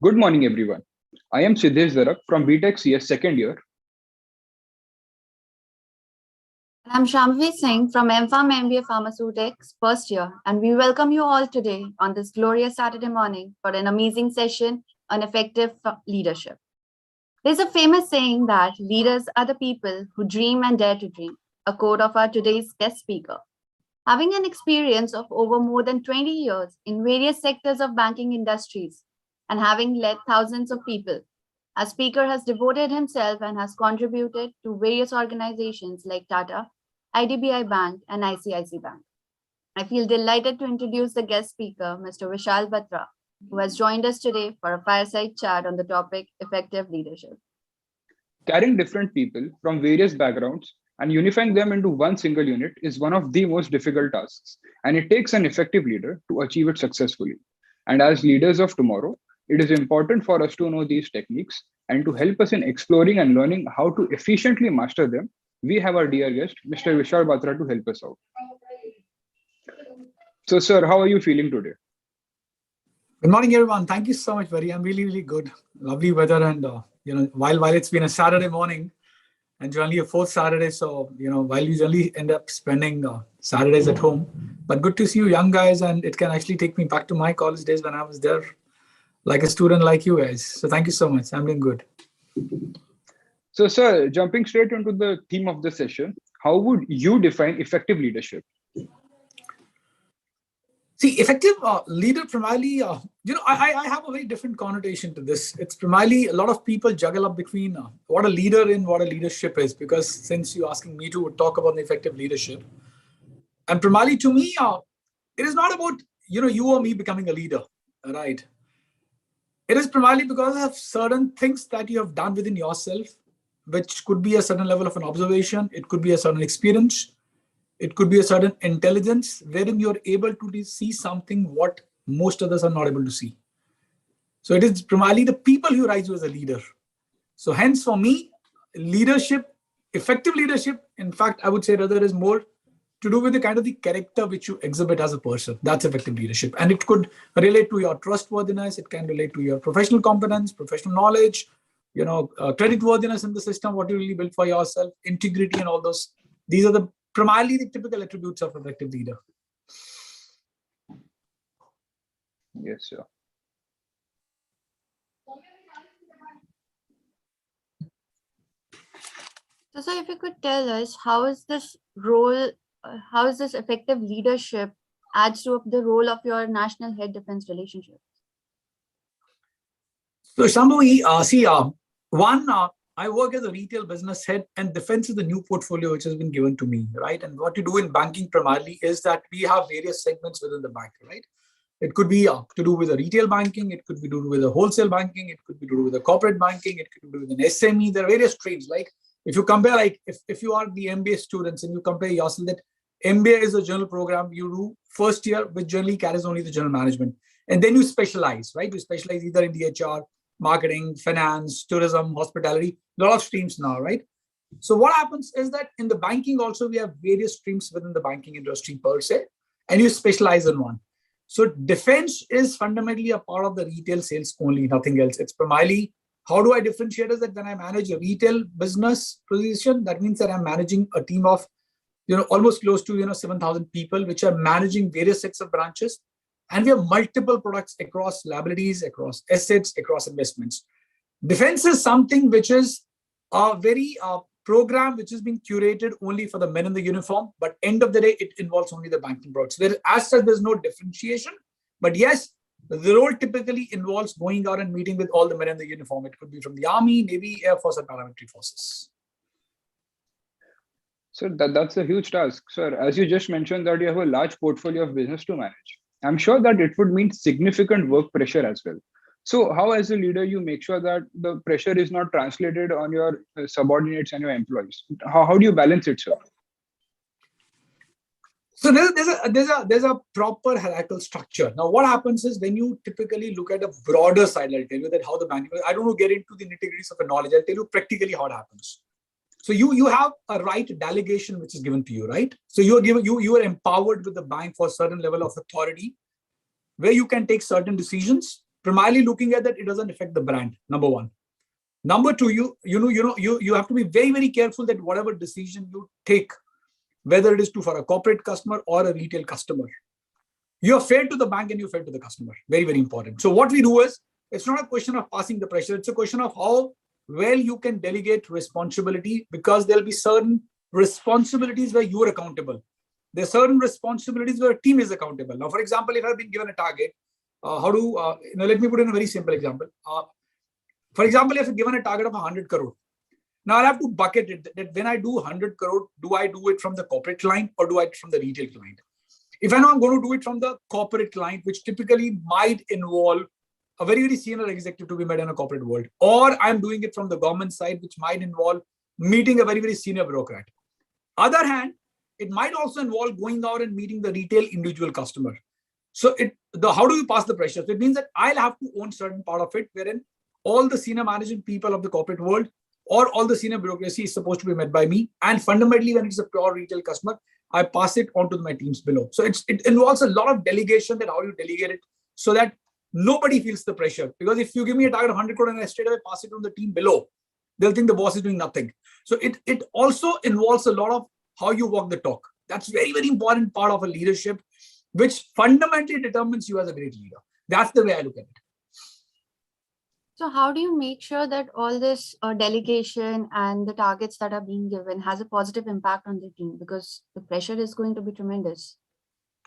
Good morning, everyone. I am Siddhesh Zarak from BTech CS second year. I'm Shambhavi Singh from MPharm MBA Pharmaceutics first year, and we welcome you all today on this glorious Saturday morning for an amazing session on effective leadership. There's a famous saying that leaders are the people who dream and dare to dream, a quote of our today's guest speaker. Having an experience of over more than 20 years in various sectors of banking industries and having led thousands of people, our speaker has devoted himself and has contributed to various organizations like Tata, IDBI Bank, and ICICI Bank. I feel delighted to introduce the guest speaker, Mr. Vishal Batra, who has joined us today for a fireside chat on the topic effective leadership. Carrying different people from various backgrounds and unifying them into one single unit is one of the most difficult tasks, and it takes an effective leader to achieve it successfully. And as leaders of tomorrow, it is important for us to know these techniques and to help us in exploring and learning how to efficiently master them. We have our dear guest, Mr. Vishal Batra, to help us out. So, sir, how are you feeling today? Good morning, everyone. Thank you so much, buddy. I'm really good. Lovely weather, and while it's been a Saturday morning, and generally a fourth Saturday, so while you generally end up spending Saturdays at home, but good to see you, young guys, and it can actually take me back to my college days when I was there, like a student like you guys. So thank you so much. I'm doing good. So, sir, jumping straight into the theme of the session, how would you define effective leadership? See, effective leader primarily, I have a very different connotation to this. It's primarily a lot of people juggle up between what a leader and what a leadership is, because since you're asking me to talk about the effective leadership, and primarily to me, it is not about, you or me becoming a leader, right? It is primarily because of certain things that you have done within yourself, which could be a certain level of an observation. It could be a certain experience. It could be a certain intelligence wherein you're able to see something what most others are not able to see. So it is primarily the people who rise you as a leader. So hence for me, leadership, effective leadership, in fact, I would say rather is more to do with the kind of the character which you exhibit as a person. That's effective leadership. And it could relate to your trustworthiness. It can relate to your professional competence, professional knowledge, creditworthiness in the system, what you really build for yourself, integrity and all those. These are the primarily the typical attributes of effective leader. Yes, sir. So, sir, if you could tell us, how is this effective leadership adds to the role of your national head defense relationship? So, Shambhavi, I work as a retail business head, and defense is the new portfolio which has been given to me, right? And what you do in banking primarily is that we have various segments within the bank, right? It could be to do with the retail banking, it could be to do with the wholesale banking, it could be to do with the corporate banking, it could be to do with an SME. There are various streams. Like if you compare, like if you are the MBA students and you compare yourself, that MBA is a general program you do first year, which generally carries only the general management. And then you specialize, right? You specialize either in the HR, marketing, finance, tourism, hospitality, a lot of streams now, right? So what happens is that in the banking also, we have various streams within the banking industry per se, and you specialize in one. So defense is fundamentally a part of the retail sales only, nothing else. It's primarily, how do I differentiate is that when I manage a retail business position, that means that I'm managing a team of, almost close to, 7,000 people, which are managing various sets of branches. And we have multiple products across liabilities, across assets, across investments. Defense is something which is a very program which is being curated only for the men in the uniform, but end of the day, it involves only the banking products. As such, there's no differentiation. But yes, the role typically involves going out and meeting with all the men in the uniform. It could be from the Army, Navy, Air Force, and paramilitary forces. So that's a huge task, sir. As you just mentioned that you have a large portfolio of business to manage, I'm sure that it would mean significant work pressure as well. So how, as a leader, you make sure that the pressure is not translated on your subordinates and your employees? How do you balance it, sir? So there's a proper hierarchical structure. Now, what happens is when you typically look at a broader side, I'll tell you that how the banking. I don't want to get into the nitty-gritties of the knowledge. I'll tell you practically how it happens. So you have a right delegation which is given to you, right? So you are empowered with the bank for a certain level of authority, where you can take certain decisions primarily looking at that it doesn't affect the brand, number one. Number two, you have to be very, very careful that whatever decision you take, whether it is for a corporate customer or a retail customer, you are fair to the bank and you are fair to the customer. Very, very important. So what we do is, it's not a question of passing the pressure. It's a question of how well you can delegate responsibility, because there'll be certain responsibilities where you are accountable. There are certain responsibilities where a team is accountable. Now, for example, if I've been given a target, let me put in a very simple example. For example, if I've given a target of 100 crore, now I'll have to bucket it that when I do 100 crore, do I do it from the corporate client or do I do it from the retail client? If I know I'm going to do it from the corporate client, which typically might involve a very, very senior executive to be met in a corporate world, or I'm doing it from the government side, which might involve meeting a very, very senior bureaucrat. Other hand, it might also involve going out and meeting the retail individual customer. So how do you pass the pressure? So it means that I'll have to own certain part of it, wherein all the senior managing people of the corporate world or all the senior bureaucracy is supposed to be met by me. And fundamentally, when it's a pure retail customer, I pass it on to my teams below. So it involves a lot of delegation, that how you delegate it so that nobody feels the pressure. Because if you give me a target of 100 crore and I straight away pass it on the team below, they'll think the boss is doing nothing. So it also involves a lot of how you walk the talk. That's very, very important part of a leadership, which fundamentally determines you as a great leader. That's the way I look at it. So how do you make sure that all this delegation and the targets that are being given has a positive impact on the team? Because the pressure is going to be tremendous.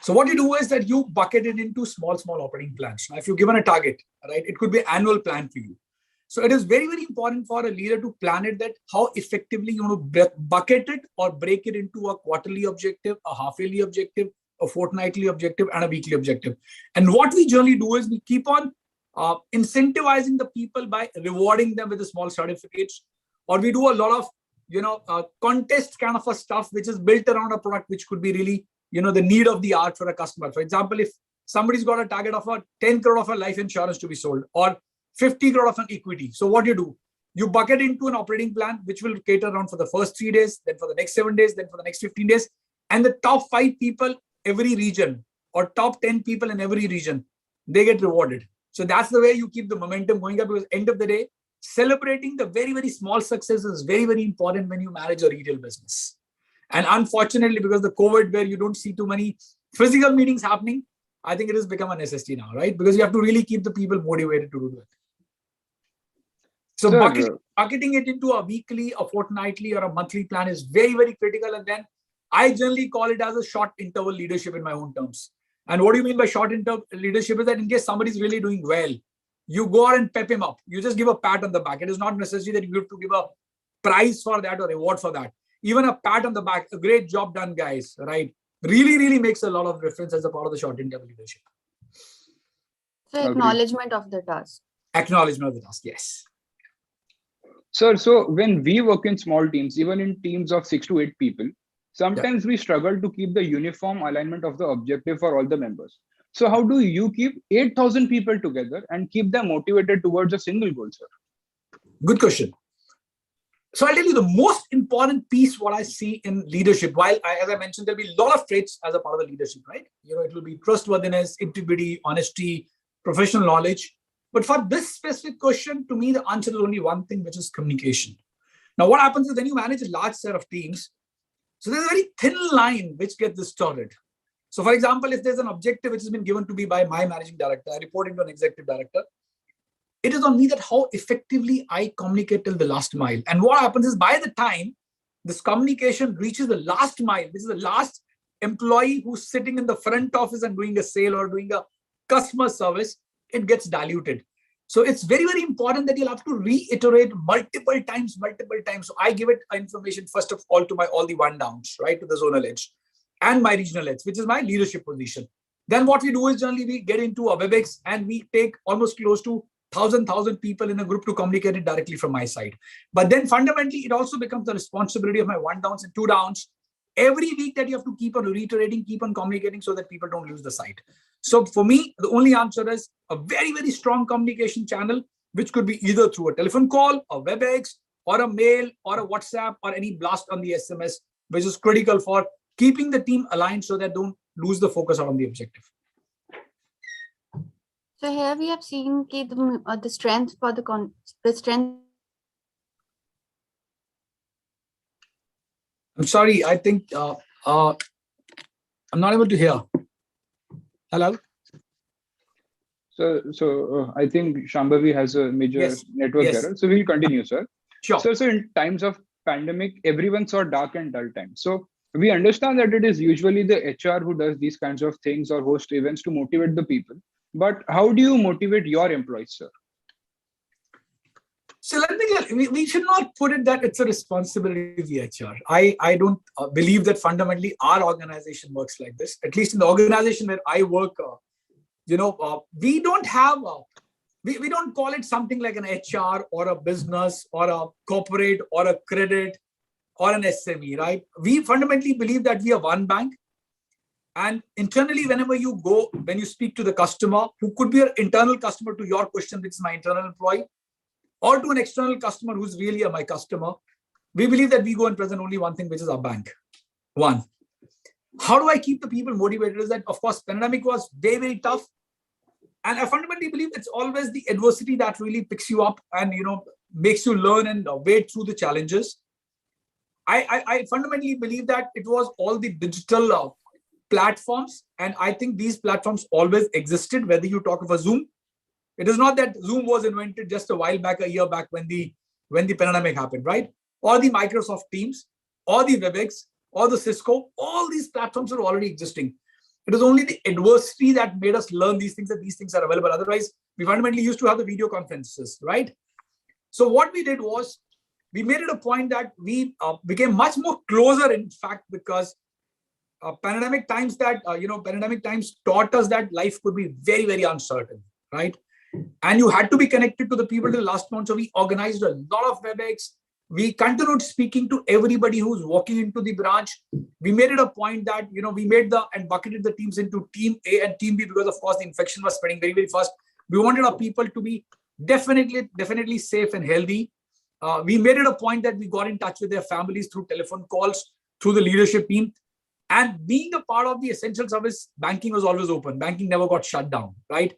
So what you do is that you bucket it into small operating plans. Now, if you're given a target, right, it could be an annual plan for you. So it is very, very important for a leader to plan it, that how effectively you want to bucket it or break it into a quarterly objective, a half-yearly objective, a fortnightly objective, and a weekly objective. And what we generally do is we keep on incentivizing the people by rewarding them with the small certificates, or we do a lot of contest kind of a stuff which is built around a product which could be really the need of the art for a customer. For example, if somebody's got a target of a 10 crore of a life insurance to be sold or 50 crore of an equity, so what you bucket into an operating plan which will cater around for the first 3 days, then for the next 7 days, then for the next 15 days, and the top 5 people every region or top 10 people in every region, they get rewarded. So that's the way you keep the momentum going up, because end of the day, celebrating the very, very small successes is very, very important when you manage a retail business. And unfortunately, because the COVID, where you don't see too many physical meetings happening, I think it has become a necessity now, right? Because you have to really keep the people motivated to do that. So bucketing it into a weekly, a fortnightly, or a monthly plan is very, very critical. And then I generally call it as a short interval leadership in my own terms. And what do you mean by short interval leadership is that in case somebody's really doing well, you go out and pep him up. You just give a pat on the back. It is not necessary that you have to give a prize for that or reward for that. Even a pat on the back, a great job done, guys, right? Really, really makes a lot of difference as a part of the short interval leadership. So acknowledgement of the task. Acknowledgement of the task, yes. Sir, so when we work in small teams, even in teams of 6 to 8 people, sometimes we struggle to keep the uniform alignment of the objective for all the members. So how do you keep 8,000 people together and keep them motivated towards a single goal, sir? Good question. So I'll tell you the most important piece what I see in leadership, as I mentioned, there'll be a lot of traits as a part of the leadership, right? It will be trustworthiness, integrity, honesty, professional knowledge. But for this specific question, to me, the answer is only one thing, which is communication. Now, what happens is when you manage a large set of teams, so there's a very thin line which gets distorted. So for example, if there's an objective which has been given to me by my managing director, I report into an executive director, it is on me that how effectively I communicate till the last mile. And what happens is by the time this communication reaches the last mile, this is the last employee who's sitting in the front office and doing a sale or doing a customer service, it gets diluted. So it's very, very important that you'll have to reiterate multiple times. So I give it information first of all to all the one downs, right, to the zonal edge and my regional edge, which is my leadership position. Then what we do is generally we get into a WebEx and we take almost close to 1,000 people in a group to communicate it directly from my side. But then fundamentally, it also becomes the responsibility of my one downs and two downs every week that you have to keep on reiterating, keep on communicating so that people don't lose the sight. So for me, the only answer is a very, very strong communication channel, which could be either through a telephone call, a WebEx, or a mail, or a WhatsApp, or any blast on the SMS, which is critical for keeping the team aligned so that don't lose the focus on the objective. So here we have seen the strength for the strength. I'm sorry, I think I'm not able to hear. Hello? So I think Shambhavi has a major Yes. network Yes. error. So we'll continue, sir. Sure. So in times of pandemic, everyone saw dark and dull times. So we understand that it is usually the HR who does these kinds of things or host events to motivate the people. But how do you motivate your employees, sir? So let me get, we should not put it that it's a responsibility of the HR. I don't believe that fundamentally our organization works like this. At least in the organization where I work, we don't have, we don't call it something like an HR or a business or a corporate or a credit or an SME, right? We fundamentally believe that we are one bank. And internally, whenever you go, when you speak to the customer, who could be an internal customer to your question, which is my internal employee, or to an external customer who's really my customer, we believe that we go and present only one thing, which is our bank. One. How do I keep the people motivated? Is that, of course, pandemic was very, very tough. And I fundamentally believe it's always the adversity that really picks you up and, makes you learn and wade through the challenges. I fundamentally believe that it was all the digital platforms. And I think these platforms always existed, whether you talk of a Zoom. It is not that Zoom was invented just a while back, a year back when the pandemic happened, right? Or the Microsoft Teams, or the WebEx, or the Cisco, all these platforms are already existing. It is only the adversity that made us learn these things, that these things are available. Otherwise, we fundamentally used to have the video conferences, right? So what we did was, we made it a point that we became much more closer, in fact, because pandemic times taught us that life could be very, very uncertain, right? And you had to be connected to the people till the last month. So we organized a lot of WebEx. We continued speaking to everybody who's walking into the branch. We made it a point that, we made and bucketed the teams into team A and team B, because of course the infection was spreading very, very fast. We wanted our people to be definitely safe and healthy. We made it a point that we got in touch with their families through telephone calls, through the leadership team. And being a part of the essential service, banking was always open. Banking never got shut down, right?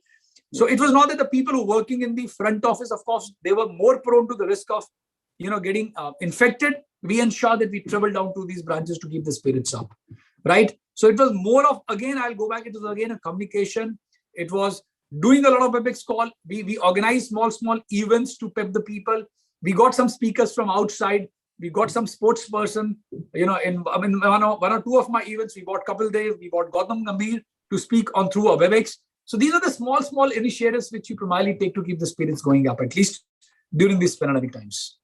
So it was not that the people who were working in the front office, of course, they were more prone to the risk of, getting infected. We ensured that we travel down to these branches to keep the spirits up, right? So it was more of, again, I'll go back. It was again a communication. It was doing a lot of WebEx call. We organized small events to pep the people. We got some speakers from outside. We got some sports person, in one or two of my events, we got Kapil Dev, we got Gautam Gambhir to speak on through a WebEx. So these are the small initiatives which you primarily take to keep the spirits going up, at least during these pandemic times.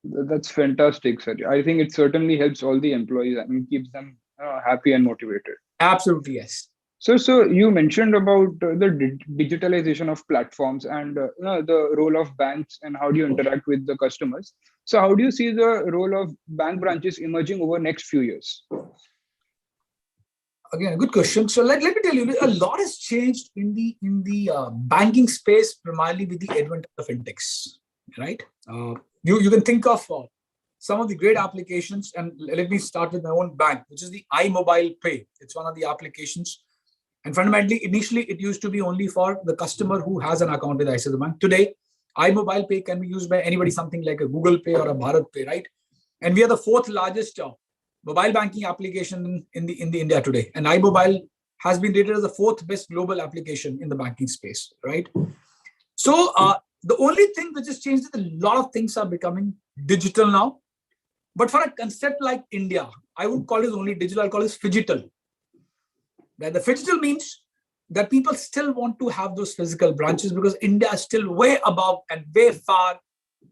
That's fantastic, sir. I think it certainly helps all the employees and keeps them happy and motivated. Absolutely, yes. So you mentioned about the digitalization of platforms and the role of banks and how do you interact with the customers. So how do you see the role of bank branches emerging over next few years? Again, a good question. So let me tell you, a lot has changed in the banking space, primarily with the advent of fintechs, right? You can think of some of the great applications, and let me start with my own bank, which is the iMobile Pay. It's one of the applications. And fundamentally, initially, it used to be only for the customer who has an account with ICICI Bank. Today, iMobile Pay can be used by anybody, something like a Google Pay or a Bharat Pay, right? And we are the fourth largest mobile banking application in India today. And iMobile has been rated as the fourth best global application in the banking space, right? So the only thing which has changed is a lot of things are becoming digital now. But for a concept like India, I would call it only digital, I'll call it phygital. That the phygital means that people still want to have those physical branches because India is still way above and way far,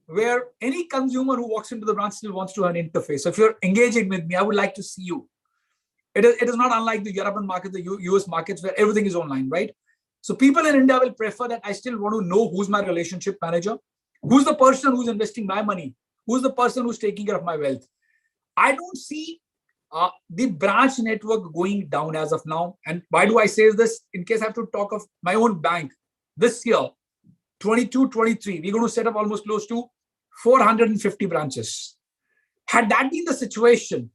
where any consumer who walks into the branch still wants to have an interface. So if you're engaging with me, I would like to see you. It is not unlike the European market, the US markets, where everything is online, right? So people in India will prefer that I still want to know who's my relationship manager, who's the person who's investing my money, who's the person who's taking care of my wealth. I don't see the branch network going down as of now. And why do I say this? In case I have to talk of my own bank, this year, 22-23, we're going to set up almost close to 450 branches. Had that been the situation,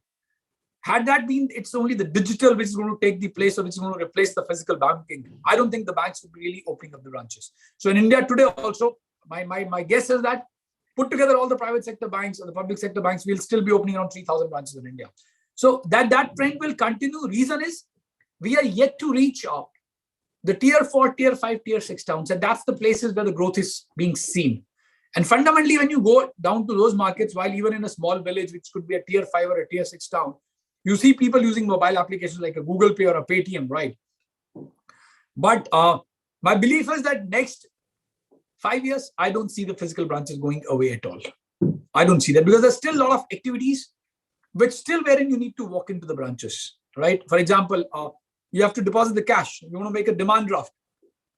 Had that been, it's only the digital which is going to take the place or which is going to replace the physical banking, I don't think the banks would be really opening up the branches. So in India today also, my guess is that put together all the private sector banks or the public sector banks, we'll still be opening around 3,000 branches in India. So that trend will continue. Reason is we are yet to reach the tier 4, tier 5, tier 6 towns. And that's the places where the growth is being seen. And fundamentally, when you go down to those markets, while even in a small village, which could be a tier 5 or a tier 6 town, you see people using mobile applications like a Google Pay or a Paytm, right? But my belief is that next 5 years, I don't see the physical branches going away at all. I don't see that because there's still a lot of activities which still wherein you need to walk into the branches, right? For example, you have to deposit the cash. You want to make a demand draft,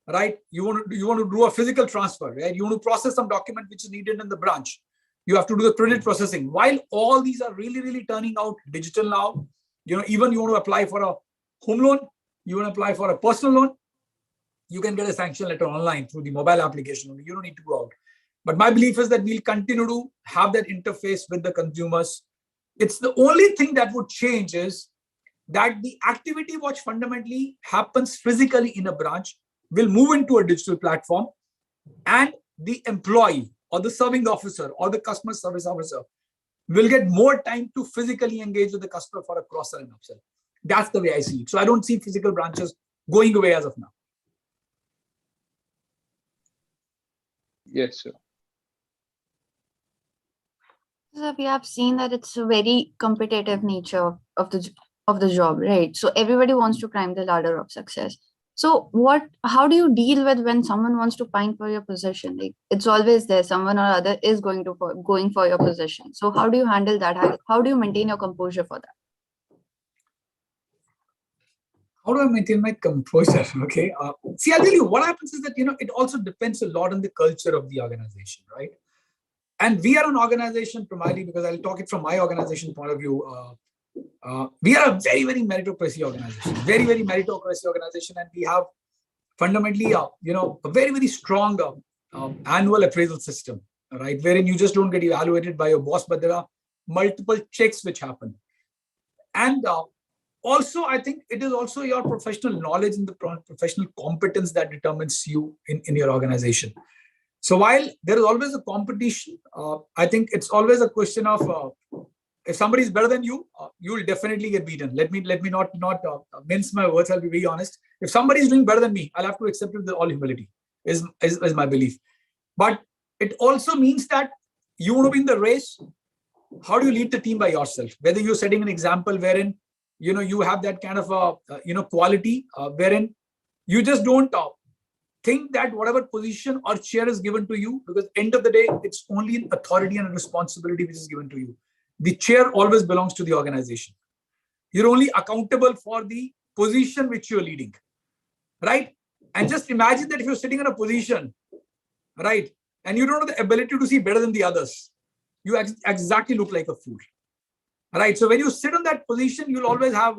right? You want to do a physical transfer, right? You want to process some document which is needed in the branch. You have to do the credit processing. While all these are really, really turning out digital now, even you want to apply for a home loan, you want to apply for a personal loan, you can get a sanction letter online through the mobile application. You don't need to go out. But my belief is that we'll continue to have that interface with the consumers. It's the only thing that would change is that the activity which fundamentally happens physically in a branch will move into a digital platform, and the employee or the serving officer or the customer service officer will get more time to physically engage with the customer for a cross-sell and upsell. That's the way I see it. So I don't see physical branches going away as of now. Yes, sir. So we have seen that it's a very competitive nature of the job, right? So everybody wants to climb the ladder of success. So how do you deal with when someone wants to pine for your position? Like, it's always there, someone or other is going for your position. So how do you handle that? How do you maintain your composure for that? How do I maintain my composure? Okay. See, I'll tell you what happens is that, it also depends a lot on the culture of the organization, right? And we are an organization primarily because I'll talk it from my organization point of view. We are a very, very meritocracy organization, very, very meritocracy organization. And we have fundamentally, a very, very strong annual appraisal system, right? Wherein you just don't get evaluated by your boss, but there are multiple checks which happen. And also, I think it is also your professional knowledge and the professional competence that determines you in your organization. So while there is always a competition, I think it's always a question of if somebody is better than you, you will definitely get beaten. Let me not mince my words. I'll be very honest. If somebody is doing better than me, I'll have to accept it with all humility. Is my belief. But it also means that you want to be in the race. How do you lead the team by yourself? Whether you're setting an example wherein you have that kind of quality wherein you just don't think that whatever position or chair is given to you, because end of the day, it's only an authority and a responsibility which is given to you. The chair always belongs to the organization. You're only accountable for the position which you're leading, right? And just imagine that if you're sitting in a position, right, and you don't have the ability to see better than the others, you exactly look like a fool, right? So when you sit in that position, you'll always have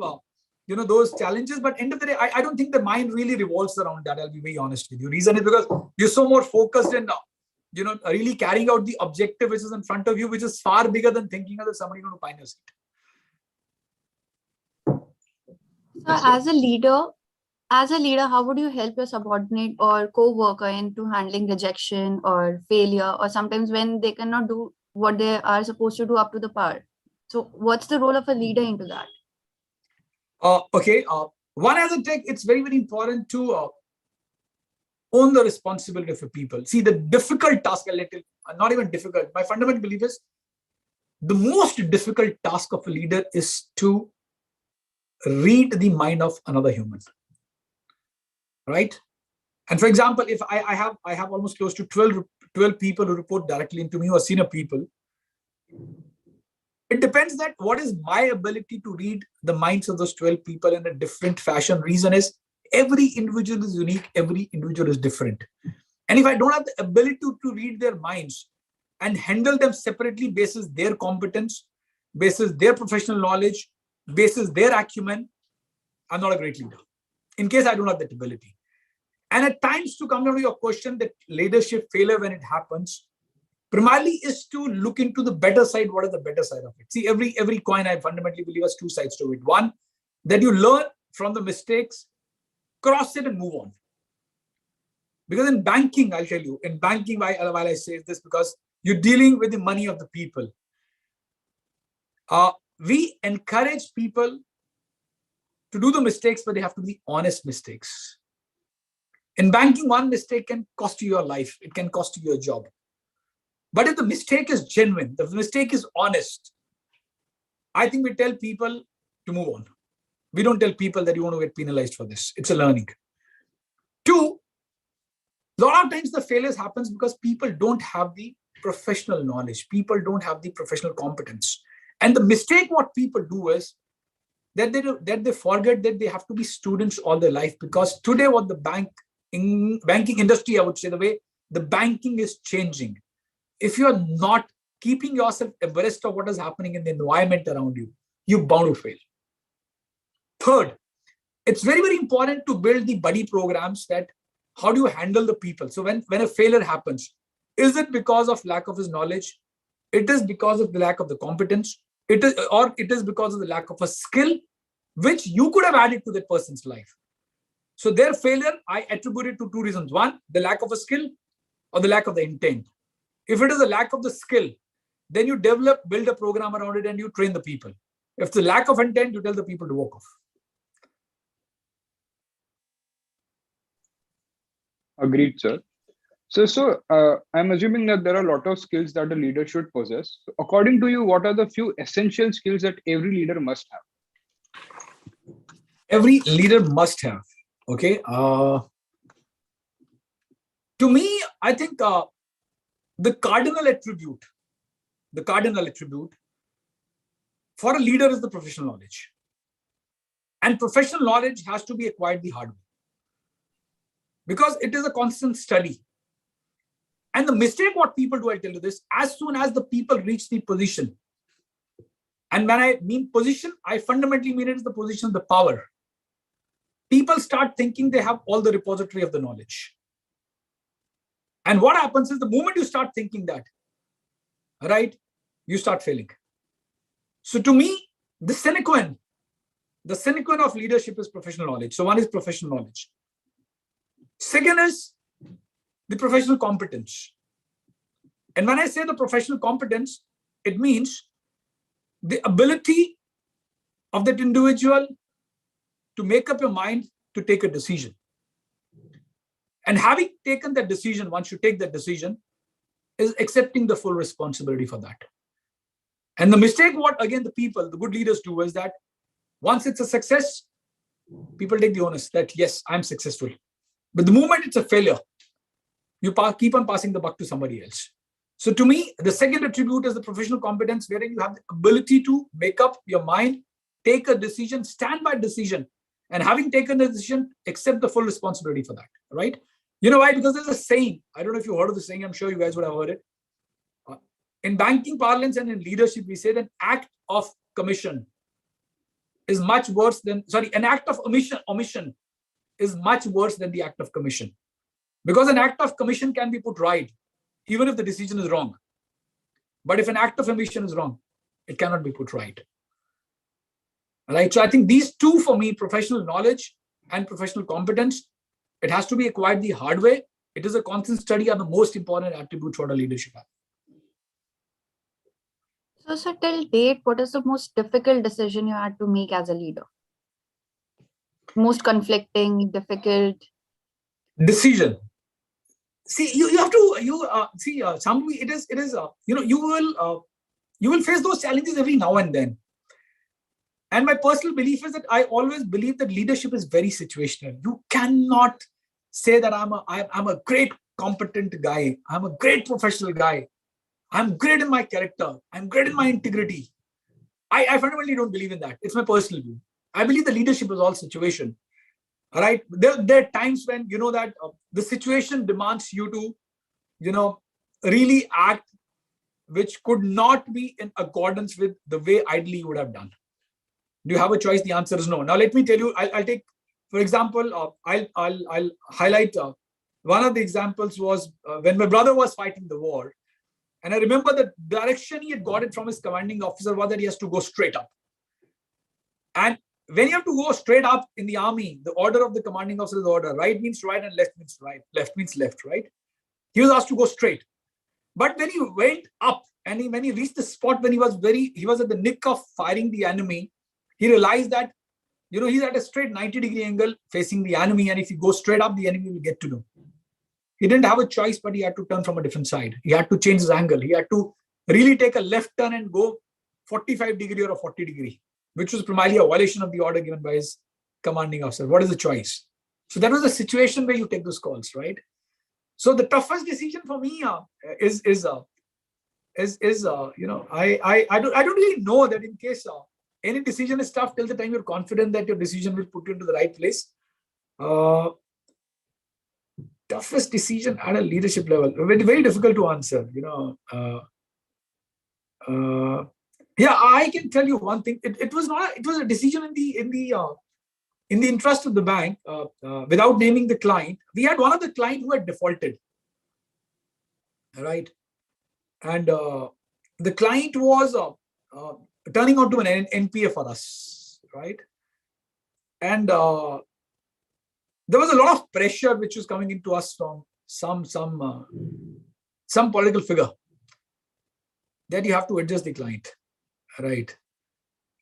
those challenges. But end of the day, I don't think the mind really revolves around that. I'll be very honest with you. Reason is because you're so more focused in really carrying out the objective which is in front of you, which is far bigger than thinking of somebody going to find your seat. So as a leader, how would you help your subordinate or co-worker into handling rejection or failure, or sometimes when they cannot do what they are supposed to do up to the par? So what's the role of a leader into that? Okay. One as a tech, it's very, very important to own the responsibility for people. See, the difficult task, not even difficult, my fundamental belief is the most difficult task of a leader is to read the mind of another human, right? And for example, if I have almost close to 12 people who report directly into me, or senior people, it depends that what is my ability to read the minds of those 12 people in a different fashion. Reason is every individual is unique. Every individual is different. And if I don't have the ability to read their minds and handle them separately basis their competence, basis their professional knowledge, basis their acumen, I'm not a great leader. In case I don't have that ability. And at times, to come down to your question, that leadership failure when it happens, primarily is to look into the better side. What is the better side of it? See, every coin, I fundamentally believe, has two sides to it. One, that you learn from the mistakes, cross it and move on. Because in banking, I'll tell you, in banking, while I say this, because you're dealing with the money of the people. We encourage people to do the mistakes, but they have to be honest mistakes. In banking, one mistake can cost you your life. It can cost you your job. But if the mistake is genuine, the mistake is honest, I think we tell people to move on. We don't tell people that you want to get penalized for this. It's a learning. Two, a lot of times the failures happens because people don't have the professional knowledge. People don't have the professional competence. And the mistake what people do is that they forget that they have to be students all their life. Because today what the banking industry, I would say, the way the banking is changing, if you're not keeping yourself abreast of what is happening in the environment around you, you're bound to fail. Third, it's very, very important to build the buddy programs. That how do you handle the people? So when a failure happens, is it because of lack of his knowledge? It is because of the lack of the competence. It is because of the lack of a skill which you could have added to that person's life. So their failure, I attribute it to two reasons. One, the lack of a skill, or the lack of the intent. If it is a lack of the skill, then you build a program around it and you train the people. If it's a lack of intent, you tell the people to walk off. Agreed, sir. So I'm assuming that there are a lot of skills that a leader should possess. So according to you, what are the few essential skills that every leader must have? Every leader must have. Okay. To me, I think the cardinal attribute for a leader is the professional knowledge. And professional knowledge has to be acquired the hard way, because it is a constant study. And the mistake what people do, I tell you this, as soon as the people reach the position, and when I mean position, I fundamentally mean it is the position of the power. People start thinking they have all the repository of the knowledge. And what happens is, the moment you start thinking that, right, you start failing. So to me, the sine qua non of leadership is professional knowledge. So one is professional knowledge. Second is the professional competence. And when I say the professional competence, it means the ability of that individual to make up your mind to take a decision. And having taken that decision, once you take that decision, is accepting the full responsibility for that. And the mistake what, again, the good leaders do is that once it's a success, people take the onus that, yes, I'm successful. But the moment it's a failure, you keep on passing the buck to somebody else. So to me, the second attribute is the professional competence, wherein you have the ability to make up your mind, take a decision, stand by decision, and having taken a decision, accept the full responsibility for that, right? You know why? Because there's a saying, I don't know if you heard of the saying, I'm sure you guys would have heard it. In banking parlance and in leadership, we say that an act of omission is much worse than the act of commission. Because an act of commission can be put right, even if the decision is wrong. But if an act of omission is wrong, it cannot be put right. Right? So I think these two, for me, professional knowledge and professional competence, it has to be acquired the hard way. It is a constant study, are the most important attributes for a leadership. So till date, what is the most difficult decision you had to make as a leader? Most conflicting, difficult decision. See, you have to Shambhavi, it is you will face those challenges every now and then. And my personal belief is that I always believe that leadership is very situational. You cannot say that I'm a great competent guy, I'm a great professional guy, I'm great in my character, I'm great in my integrity. I fundamentally don't believe in that. It's my personal view. I believe the leadership is all situation. All right. There are times when you know that the situation demands you to, really act, which could not be in accordance with the way ideally you would have done. Do you have a choice? The answer is no. Now let me tell you. I'll take, for example, I'll highlight one of the examples was when my brother was fighting the war. And I remember the direction he had got it from his commanding officer was that he has to go straight up. And when you have to go straight up in the army, the order of the commanding officer is the order. Right means right and left means right. Left means left, right? He was asked to go straight. But when he went up and when he reached the spot when he was at the nick of firing the enemy, he realized that, he's at a straight 90-degree angle facing the enemy. And if he goes straight up, the enemy will get to know. He didn't have a choice, but he had to turn from a different side. He had to change his angle. He had to really take a left turn and go 45-degree or a 40-degree, which was primarily a violation of the order given by his commanding officer. What is the choice? So that was a situation where you take those calls, right? So the toughest decision for me I don't really know that in case any decision is tough till the time you're confident that your decision will put you into the right place. Toughest decision at a leadership level, very, very difficult to answer. Yeah, I can tell you one thing. It was a decision in the interest of the bank. Without naming the client, we had one of the client who had defaulted, right? And the client was turning out to an NPA for us, right? And there was a lot of pressure which was coming into us from some political figure that you have to adjust the client, right?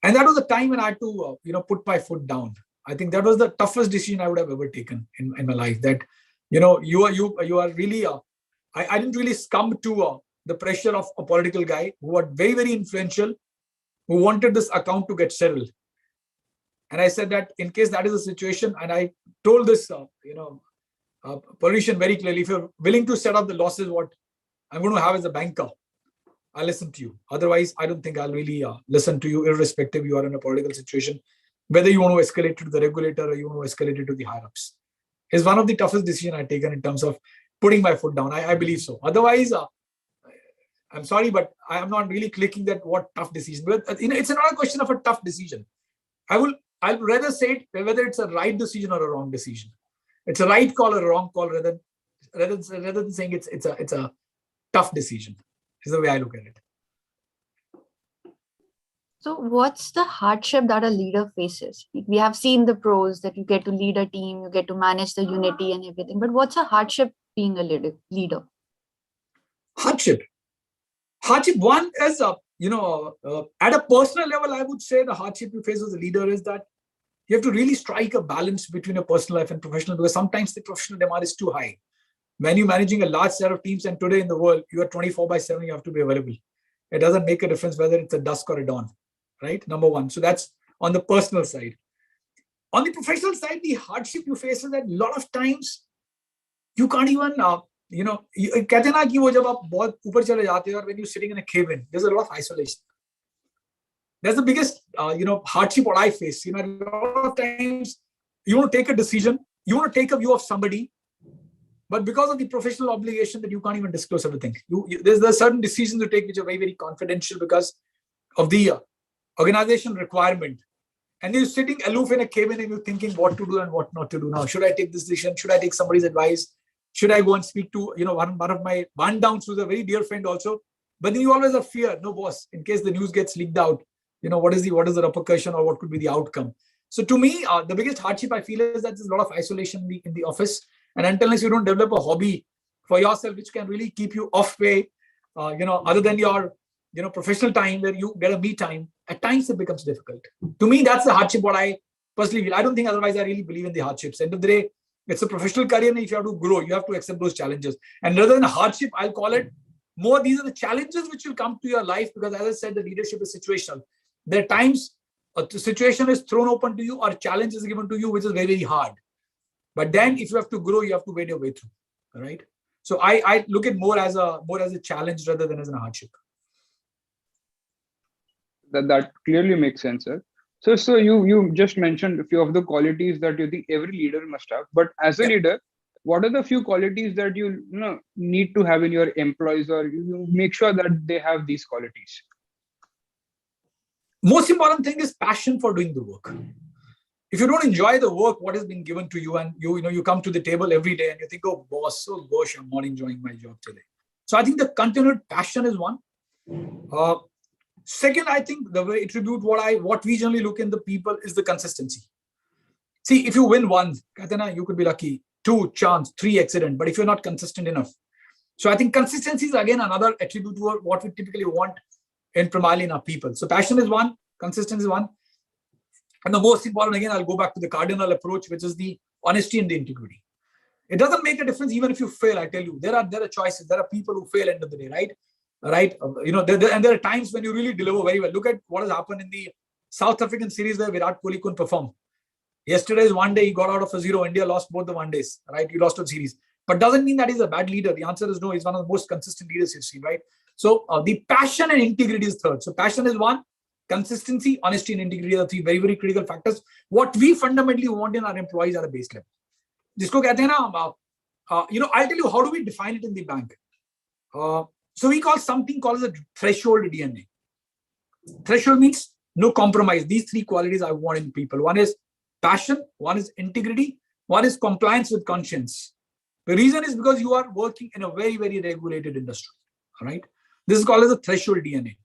And that was the time when I had to put my foot down. I think that was the toughest decision I would have ever taken in my life. That you are really I didn't really succumb to the pressure of a political guy who was very, very influential, who wanted this account to get settled. And I said that in case that is the situation, and I told this politician very clearly, if you're willing to set up the losses, what I'm going to have as a banker, I'll listen to you. Otherwise, I don't think I'll really listen to you, irrespective you are in a political situation, whether you want to escalate it to the regulator or you want to escalate it to the higher-ups. It's one of the toughest decisions I've taken in terms of putting my foot down. I believe so. Otherwise, I'm sorry, but I am not really clicking that what tough decision. But it's not a question of a tough decision. I'll rather say it whether it's a right decision or a wrong decision. It's a right call or a wrong call rather than saying it's a tough decision. Is the way I look at it. So what's the hardship that a leader faces? We have seen the pros that you get to lead a team, you get to manage the unity and everything. But what's a hardship being a leader? Hardship one is at a personal level, I would say the hardship you face as a leader is that you have to really strike a balance between your personal life and professional, because sometimes the professional demand is too high. When you're managing a large set of teams, and today in the world, you are 24/7, you have to be available. It doesn't make a difference whether it's a dusk or a dawn, right? Number one. So that's on the personal side. On the professional side, the hardship you face is that a lot of times you can't even, कहते हैं ना कि वो जब आप बहुत ऊपर चले जाते हैं और when you're sitting in a cabin, there's a lot of isolation. That's the biggest, hardship what I face. A lot of times you want to take a decision, you want to take a view of somebody, but because of the professional obligation that you can't even disclose everything. There's certain decisions to take which are very, very confidential because of the organization requirement. And you're sitting aloof in a cabin and you're thinking what to do and what not to do now. Should I take this decision? Should I take somebody's advice? Should I go and speak to one of my one-downs who's a very dear friend also? But then you always have fear. No, boss, in case the news gets leaked out, what is the repercussion or what could be the outcome? So to me, the biggest hardship I feel is that there's a lot of isolation in the office. And until you don't develop a hobby for yourself, which can really keep you off way, other than your, professional time where you get a me time, at times it becomes difficult. To me, that's the hardship what I personally feel. I don't think otherwise I really believe in the hardships. End of the day, it's a professional career, and if you have to grow, you have to accept those challenges. And rather than a hardship, I'll call it more, these are the challenges which will come to your life, because as I said, the leadership is situational. There are times a situation is thrown open to you or a challenge is given to you, which is very, very hard. But then if you have to grow, you have to wade your way through. All right. So I look at more as a challenge rather than as a hardship. That clearly makes sense, sir. So you just mentioned a few of the qualities that you think every leader must have. But as a leader, what are the few qualities that you need to have in your employees, or you make sure that they have these qualities? Most important thing is passion for doing the work. If you don't enjoy the work, what has been given to you, and you come to the table every day and you think, oh boss, so gosh, I'm not enjoying my job today. So I think the continued passion is one. Second, I think the way attribute what we generally look in the people is the consistency. See, if you win one, Katana, you could be lucky. 2, chance. 3, accident. But if you're not consistent enough. So I think consistency is again another attribute to what we typically want primarily in our people. So passion is one, consistency is one. And the most important, again, I'll go back to the cardinal approach, which is the honesty and the integrity. It doesn't make a difference even if you fail. I tell you, there are choices. There are people who fail end of the day, right? And there are times when you really deliver very well. Look at what has happened in the South African series where Virat Kohli couldn't perform. Yesterday's one day he got out of a 0. India lost both the one days, right? He lost a series, but doesn't mean that he's a bad leader. The answer is no. He's one of the most consistent leaders you've seen, right? So the passion and integrity is third. So passion is one, consistency, honesty, and integrity are 3 very, very critical factors. What we fundamentally want in our employees at a base level. Jisko kehte hain na, I'll tell you how do we define it in the bank. So we call something called as a threshold DNA. Threshold means no compromise. These 3 qualities I want in people. One is passion, one is integrity, one is compliance with conscience. The reason is because you are working in a very, very regulated industry. All right. This is called as a threshold DNA.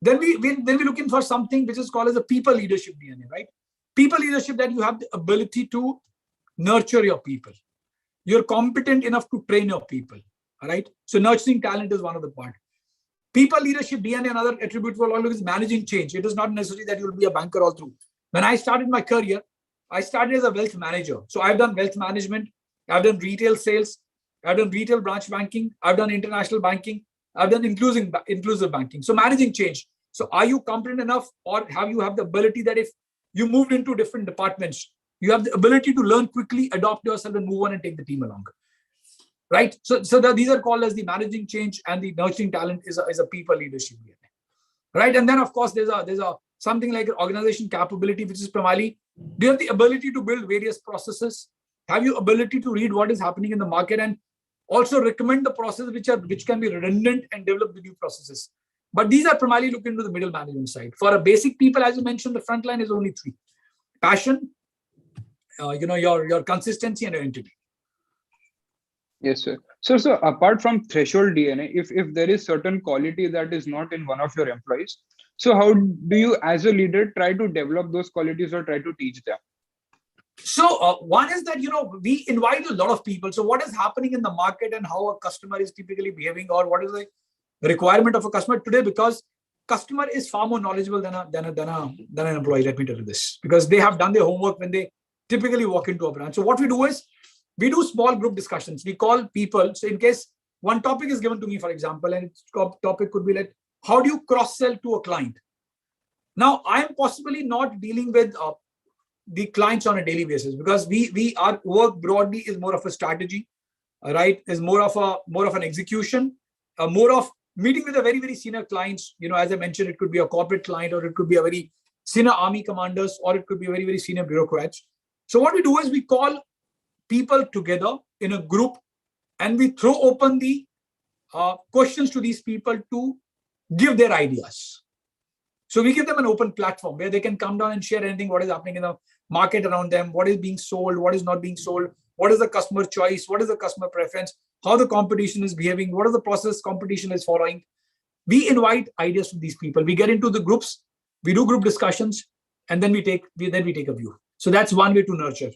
Then we're looking for something which is called as a people leadership DNA, right? People leadership, that you have the ability to nurture your people. You're competent enough to train your people. All right. So nurturing talent is one of the part. People leadership DNA, another attribute for all is managing change. It is not necessary that you'll be a banker all through. When I started my career, I started as a wealth manager. So I've done wealth management. I've done retail sales. I've done retail branch banking. I've done international banking. I've done inclusive banking. So managing change. So are you competent enough, or have the ability that if you moved into different departments, you have the ability to learn quickly, adopt yourself, and move on and take the team along, right? So these are called as the managing change, and the nurturing talent is a people leadership DNA, right? And then of course there's a something like organization capability, which is primarily, do you have the ability to build various processes? Have you ability to read what is happening in the market and also recommend the processes which can be redundant and develop the new processes? But these are primarily looking into the middle management side. For a basic people, as you mentioned, the front line is only 3: passion, your consistency, and your integrity. Yes, sir. So apart from threshold DNA, if there is certain quality that is not in one of your employees, so how do you, as a leader, try to develop those qualities or try to teach them? So one is that, we invite a lot of people. So what is happening in the market and how a customer is typically behaving, or what is the requirement of a customer today, because customer is far more knowledgeable than an employee. Let me tell you this, because they have done their homework when they typically walk into a branch. So what we do is, we do small group discussions. We call people. So in case one topic is given to me, for example, and its topic could be like, how do you cross-sell to a client? Now, I am possibly not dealing with the clients on a daily basis, because our work broadly is more of a strategy, right? Is more of an execution, more of meeting with a very, very senior clients. As I mentioned, it could be a corporate client, or it could be a very senior army commanders, or it could be very, very senior bureaucrats. So what we do is we call people together in a group, and we throw open the questions to these people to give their ideas. So we give them an open platform where they can come down and share anything, what is happening in the market around them, what is being sold, what is not being sold, what is the customer choice, what is the customer preference, how the competition is behaving, what is the process competition is following. We invite ideas from these people. We get into the groups, we do group discussions, and then we take a view. So that's one way to nurture.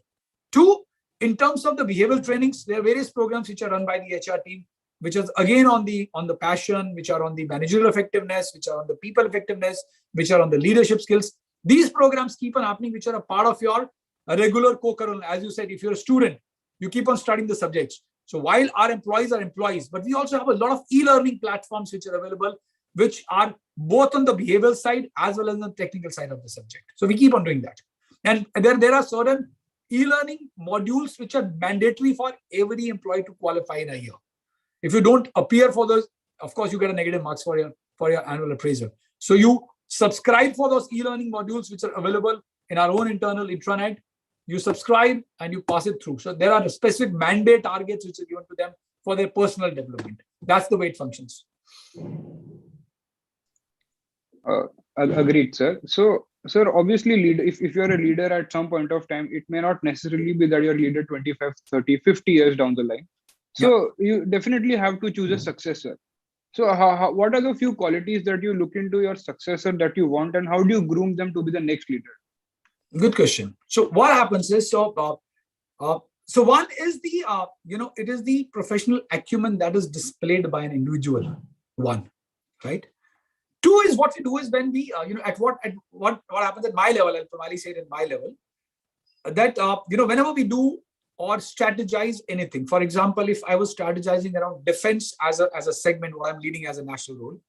2, in terms of the behavioral trainings, there are various programs which are run by the HR team, which is again on the passion, which are on the managerial effectiveness, which are on the people effectiveness, which are on the leadership skills. These programs keep on happening, which are a part of your regular co-curriculum. As you said, if you're a student, you keep on studying the subjects. So while our employees are employees, but we also have a lot of e-learning platforms which are available, which are both on the behavioral side as well as on the technical side of the subject. So we keep on doing that. And there are certain e-learning modules which are mandatory for every employee to qualify in a year. If you don't appear for those, of course, you get a negative marks for your annual appraisal. So you subscribe for those e-learning modules which are available in our own internal intranet. You subscribe and you pass it through. So there are specific mandate targets which are given to them for their personal development. That's the way it functions. Agreed, sir. So, sir, obviously, if you're a leader at some point of time, it may not necessarily be that you're leader 25, 30, 50 years down the line. So you definitely have to choose a successor. So what are the few qualities that you look into your successor that you want, and how do you groom them to be the next leader? Good question. So what happens is, so one is the, it is the professional acumen that is displayed by an individual. One, right? Two is what we do is when we, what happens at my level, I'll probably say it at my level, that, whenever we do or strategize anything, for example, if I was strategizing around defense as a segment, what I'm leading as a national role,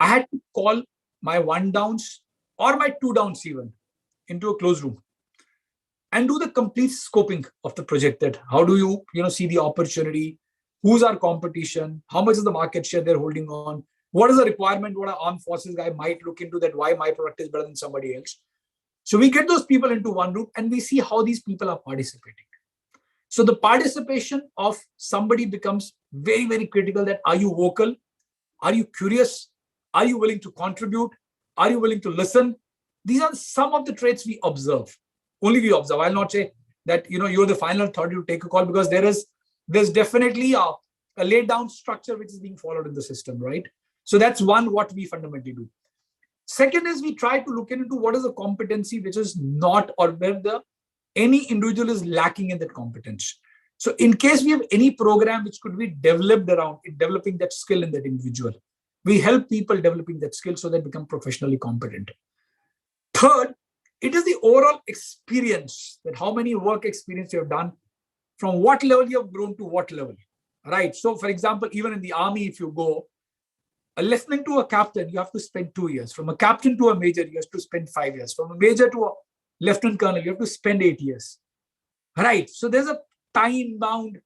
I had to call my one downs or my two downs even into a closed room and do the complete scoping of the project. That how do you see the opportunity, who's our competition, how much is the market share they're holding on, what is the requirement, what our armed forces guy might look into, that why my product is better than somebody else. So we get those people into one room and we see how these people are participating. So the participation of somebody becomes very, very critical. That are you vocal? Are you curious? Are you willing to contribute? Are you willing to listen? These are some of the traits we observe. Only we observe. I'll not say that you're the final authority to take a call, because there's definitely a laid down structure which is being followed in the system, right? So that's one what we fundamentally do. Second is we try to look into what is a competency which is not, or where any individual is lacking in that competence. So in case we have any program which could be developed around developing that skill in that individual, we help people developing that skill so they become professionally competent. Third, it is the overall experience, that how many work experience you have done, from what level you have grown to what level, right? So for example, even in the army, if you go, a lieutenant to a captain, you have to spend 2 years. From a captain to a major, you have to spend 5 years. From a major to a lieutenant colonel, you have to spend 8 years, right? So there's a time-bound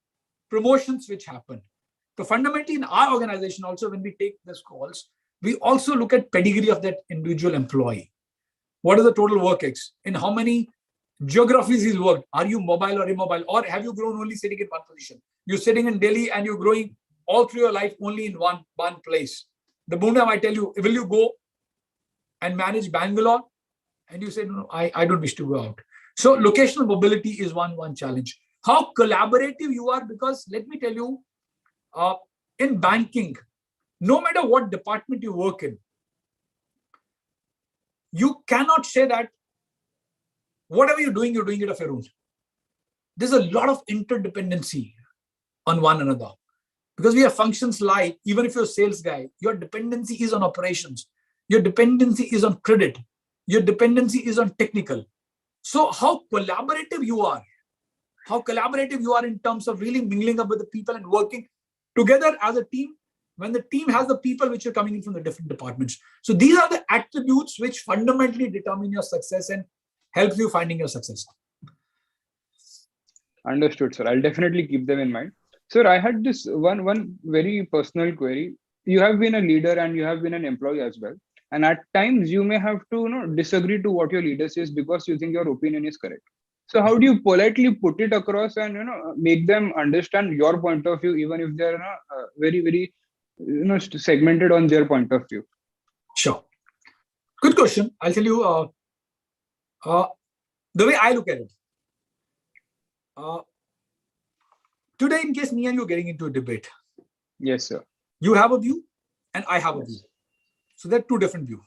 promotions which happen. So fundamentally in our organization also, when we take these calls, we also look at pedigree of that individual employee. What is the total work ex? In how many geographies he's worked? Are you mobile or immobile? Or have you grown only sitting in one position? You're sitting in Delhi and you're growing all through your life only in one place. The moment I tell you, will you go and manage Bangalore? And you say, no, I don't wish to go out. So locational mobility is one challenge. How collaborative you are, because let me tell you, in banking, no matter what department you work in, you cannot say that whatever you're doing it of your own. There's a lot of interdependency on one another, because we have functions like, even if you're a sales guy, your dependency is on operations, your dependency is on credit, your dependency is on technical. So how collaborative you are in terms of really mingling up with the people and working together as a team, when the team has the people which are coming in from the different departments. So these are the attributes which fundamentally determine your success and helps you finding your success. Understood, sir. I'll definitely keep them in mind. Sir, I had this one very personal query. You have been a leader and you have been an employee as well. And at times you may have to disagree to what your leader says because you think your opinion is correct. So how do you politely put it across and make them understand your point of view, even if they're very, very segmented on their point of view? Sure. Good question. I'll tell you the way I look at it. Today, in case me and you are getting into a debate. Yes, sir. You have a view and I have a view. So they're two different views.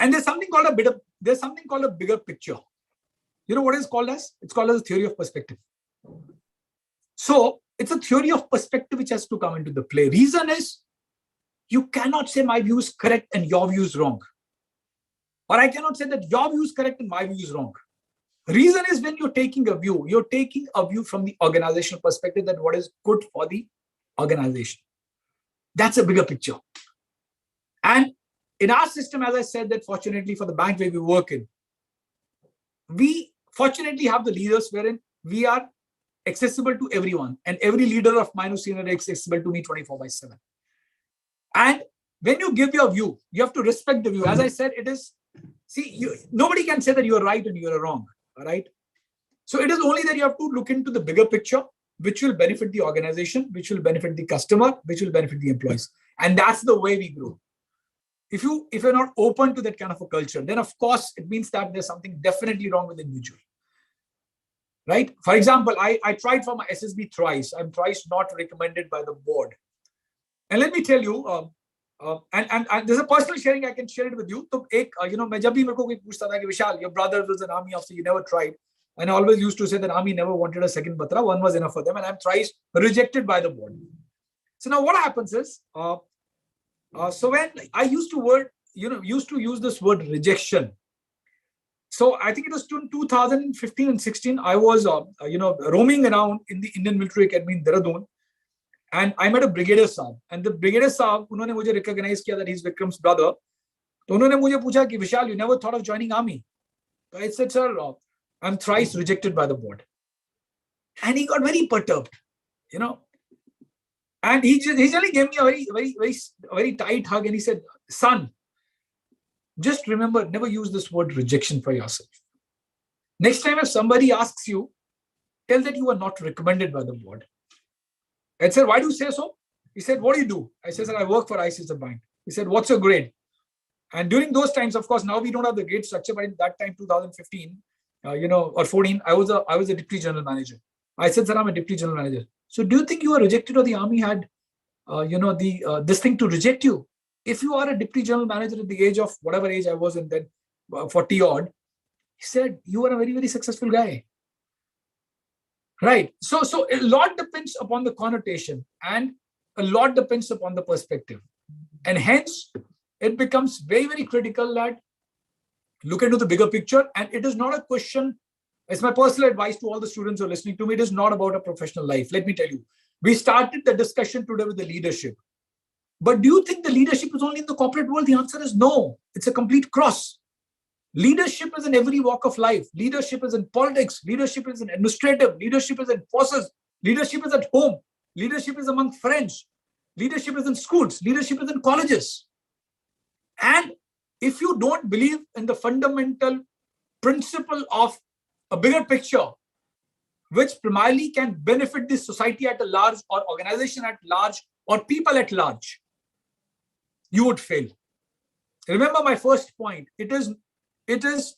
And there's something called a bigger picture. You know what it's called as? It's called as a theory of perspective. So it's a theory of perspective which has to come into the play. Reason is, you cannot say my view is correct and your view is wrong. Or I cannot say that your view is correct and my view is wrong. Reason is, when you're taking a view from the organizational perspective, that what is good for the organization. That's a bigger picture. And in our system, as I said, that fortunately for the bank where we work in, we fortunately have the leaders wherein we are accessible to everyone, and every leader of mine who's senior is accessible to me 24/7. And when you give your view, you have to respect the view. As I said, it is, nobody can say that you are right and you are wrong. All right. So it is only that you have to look into the bigger picture, which will benefit the organization, which will benefit the customer, which will benefit the employees. And that's the way we grow. If you're not open to that kind of a culture, then of course it means that there's something definitely wrong with the individual. right? For example, I tried for my SSB thrice. I'm thrice not recommended by the board. And let me tell you, and there's a personal sharing, I can share it with you. So, मैं जब भी मेरे को कोई पूछता था कि Vishal, your brother was an army officer, you never tried. And I always used to say that army never wanted a second Batra, one was enough for them, and I'm thrice rejected by the board. So now what happens is, so when I used to use this word rejection. So I think it was 2015 and 16. I was, roaming around in the Indian Military Academy in Dehradun, and I met a brigadier saab. And the brigadier saab, उन्होंने मुझे recognize किया that he's Vikram's brother. तो उन्होंने मुझे पूछा कि Vishal, you never thought of joining army? So I said, sir, I'm thrice rejected by the board. And he got very perturbed, And he generally gave me a very tight hug, and he said, son, just remember, never use this word rejection for yourself. Next time if somebody asks you, tell that you are not recommended by the board. I said, why do you say so? He said, what do you do? I said, I work for ICICI Bank. He said, what's your grade? And during those times, of course, now we don't have the grade structure, but in that time, 2015, or 14, I was a deputy general manager. I said, sir, I'm a deputy general manager. So do you think you were rejected, or the army had, this thing to reject you? If you are a deputy general manager at the age of whatever age I was, and then 40 odd, he said, you are a very, very successful guy. Right. So a lot depends upon the connotation, and a lot depends upon the perspective. And hence, it becomes very, very critical that look into the bigger picture. And it is not a question, it's my personal advice to all the students who are listening to me, it is not about a professional life. Let me tell you, we started the discussion today with the leadership. But do you think the leadership is only in the corporate world? The answer is no. It's a complete cross. Leadership is in every walk of life. Leadership is in politics. Leadership is in administrative. Leadership is in forces. Leadership is at home. Leadership is among friends. Leadership is in schools. Leadership is in colleges. And if you don't believe in the fundamental principle of a bigger picture, which primarily can benefit the society at a large, or organization at large, or people at large, you would fail. Remember my first point. It is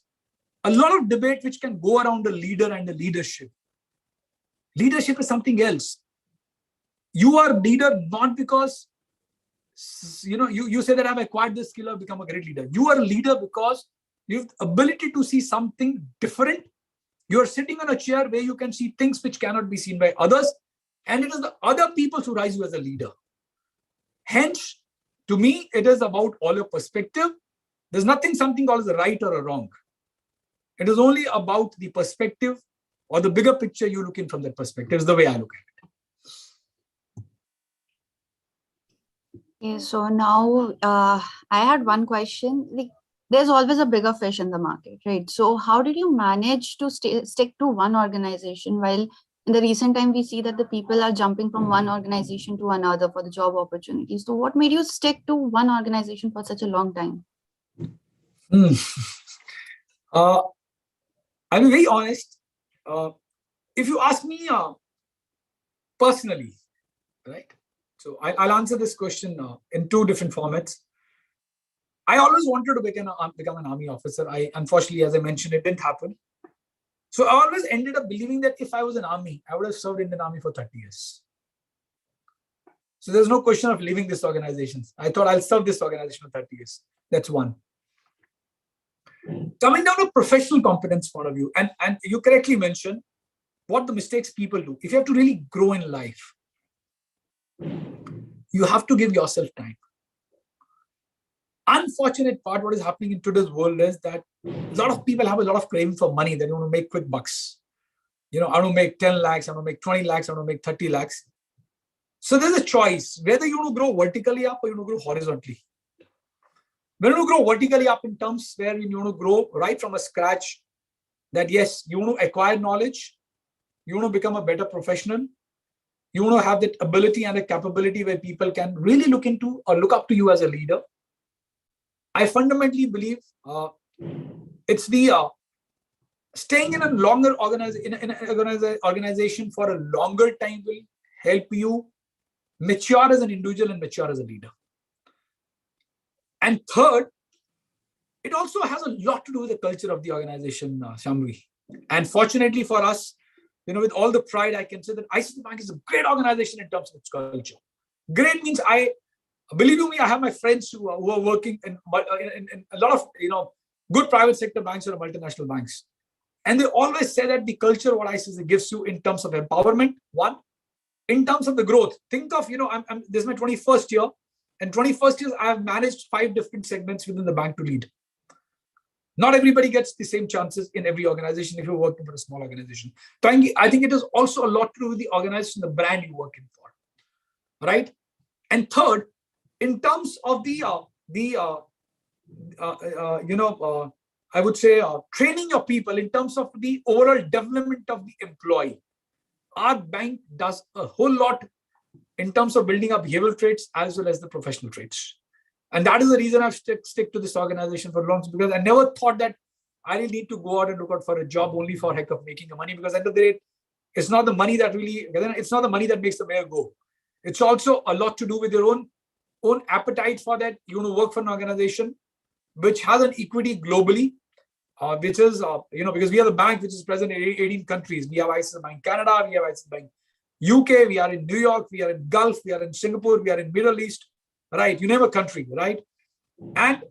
a lot of debate which can go around a leader and the leadership. Leadership is something else. You are a leader not because you say that I've acquired this skill or become a great leader. You are a leader because you have the ability to see something different. You are sitting on a chair where you can see things which cannot be seen by others. And it is the other people who rise you as a leader. Hence, to me, it is about all your perspective. There's something called as a right or a wrong. It is only about the perspective or the bigger picture you look in from that perspective, is the way I look at it. Okay, so now I had one question. Like, there's always a bigger fish in the market, right? So how did you manage to stick to one organization while in the recent time we see that the people are jumping from one organization to another for the job opportunities? So what made you stick to one organization for such a long time? I'll be very honest. If you ask me personally, right? So I'll answer this question in two different formats. I always wanted to become an army officer. Unfortunately, as I mentioned, it didn't happen. So I always ended up believing that if I was an army, I would have served in the army for 30 years. So there's no question of leaving this organization. I thought I'll serve this organization for 30 years. That's one. Coming down to professional competence point of view, and you correctly mentioned what the mistakes people do. If you have to really grow in life, you have to give yourself time. Unfortunate part, what is happening in today's world is that a lot of people have a lot of craving for money. They want to make quick bucks. I want to make 10 lakhs, I want to make 20 lakhs, I want to make 30 lakhs. So there's a choice whether you want to grow vertically up or you want to grow horizontally. When you grow vertically up in terms where you want to grow right from a scratch, that yes, you want to acquire knowledge, you want to become a better professional, you want to have that ability and a capability where people can really look into or look up to you as a leader. I fundamentally believe it's the staying in a longer organization for a longer time will help you mature as an individual and mature as a leader. And third, it also has a lot to do with the culture of the organization, Shambhavi. And fortunately for us, with all the pride, I can say that ICICI Bank is a great organization in terms of its culture. Great means believe you me, I have my friends who are working in a lot of, good private sector banks or multinational banks. And they always say that the culture, what ICICI gives you in terms of empowerment, one, in terms of the growth. Think of, this is my 21st year. And 21st years, I have managed 5 different segments within the bank to lead. Not everybody gets the same chances in every organization if you're working for a small organization. I think it is also a lot to do with the organization, the brand you work in for, right? And third, in terms of I would say training your people in terms of the overall development of the employee. Our bank does a whole lot in terms of building up behavioral traits as well as the professional traits. And that is the reason I've stick to this organization for long, because I never thought that I really need to go out and look out for a job only for heck of making money, because at the end of the day, it's not the money that makes the mayor go. It's also a lot to do with your own appetite for that. You want to work for an organization which has an equity globally, which is, because we are the bank which is present in 18 countries. We have ICICI Bank Canada, we have ICICI Bank UK, we are in New York, we are in Gulf, we are in Singapore, we are in Middle East, right? You name a country, right? And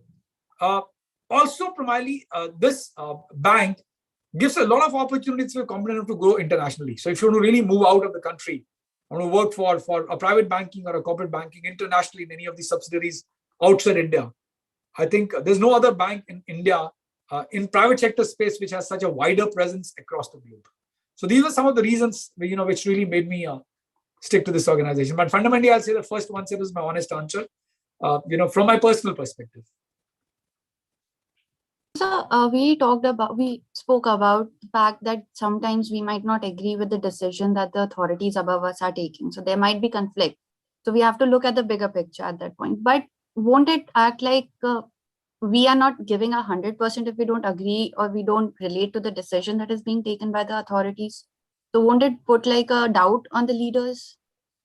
also primarily, this bank gives a lot of opportunities for Competence to grow internationally. So if you want to really move out of the country, want to work for a private banking or a corporate banking internationally in any of the subsidiaries outside India, I think there's no other bank in India in private sector space which has such a wider presence across the globe. So these are some of the reasons which really made me stick to this organization. But fundamentally, I'll say the first one is my honest answer, from my personal perspective. So we spoke about the fact that sometimes we might not agree with the decision that the authorities above us are taking. So there might be conflict. So we have to look at the bigger picture at that point. But won't it act like we are not giving 100% if we don't agree or we don't relate to the decision that is being taken by the authorities? So won't it put like a doubt on the leaders?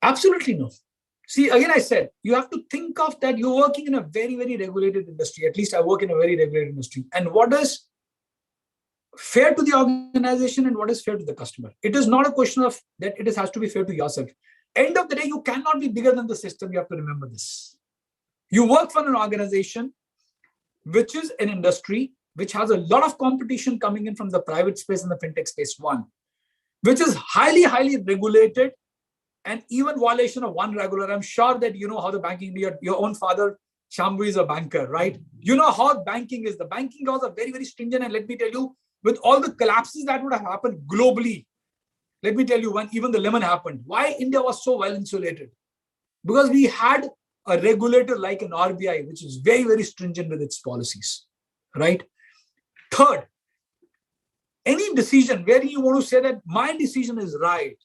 Absolutely no. See, again, I said, you have to think of that you're working in a very, very regulated industry. At least I work in a very regulated industry. And what is fair to the organization and what is fair to the customer? It is not a question of that it has to be fair to yourself. End of the day, you cannot be bigger than the system. You have to remember this. You work for an organization which is an industry which has a lot of competition coming in from the private space and the fintech space, one, which is highly, highly regulated, and even violation of one regular. I'm sure that you know how the banking, your own father, Shambhu, is a banker, right? You know how banking is. The banking laws are very, very stringent. And let me tell you, with all the collapses that would have happened globally, let me tell you, when even the lemon happened, why India was so well insulated? Because we had a regulator like an RBI, which is very, very stringent with its policies, right? Third, any decision where you want to say that my decision is right,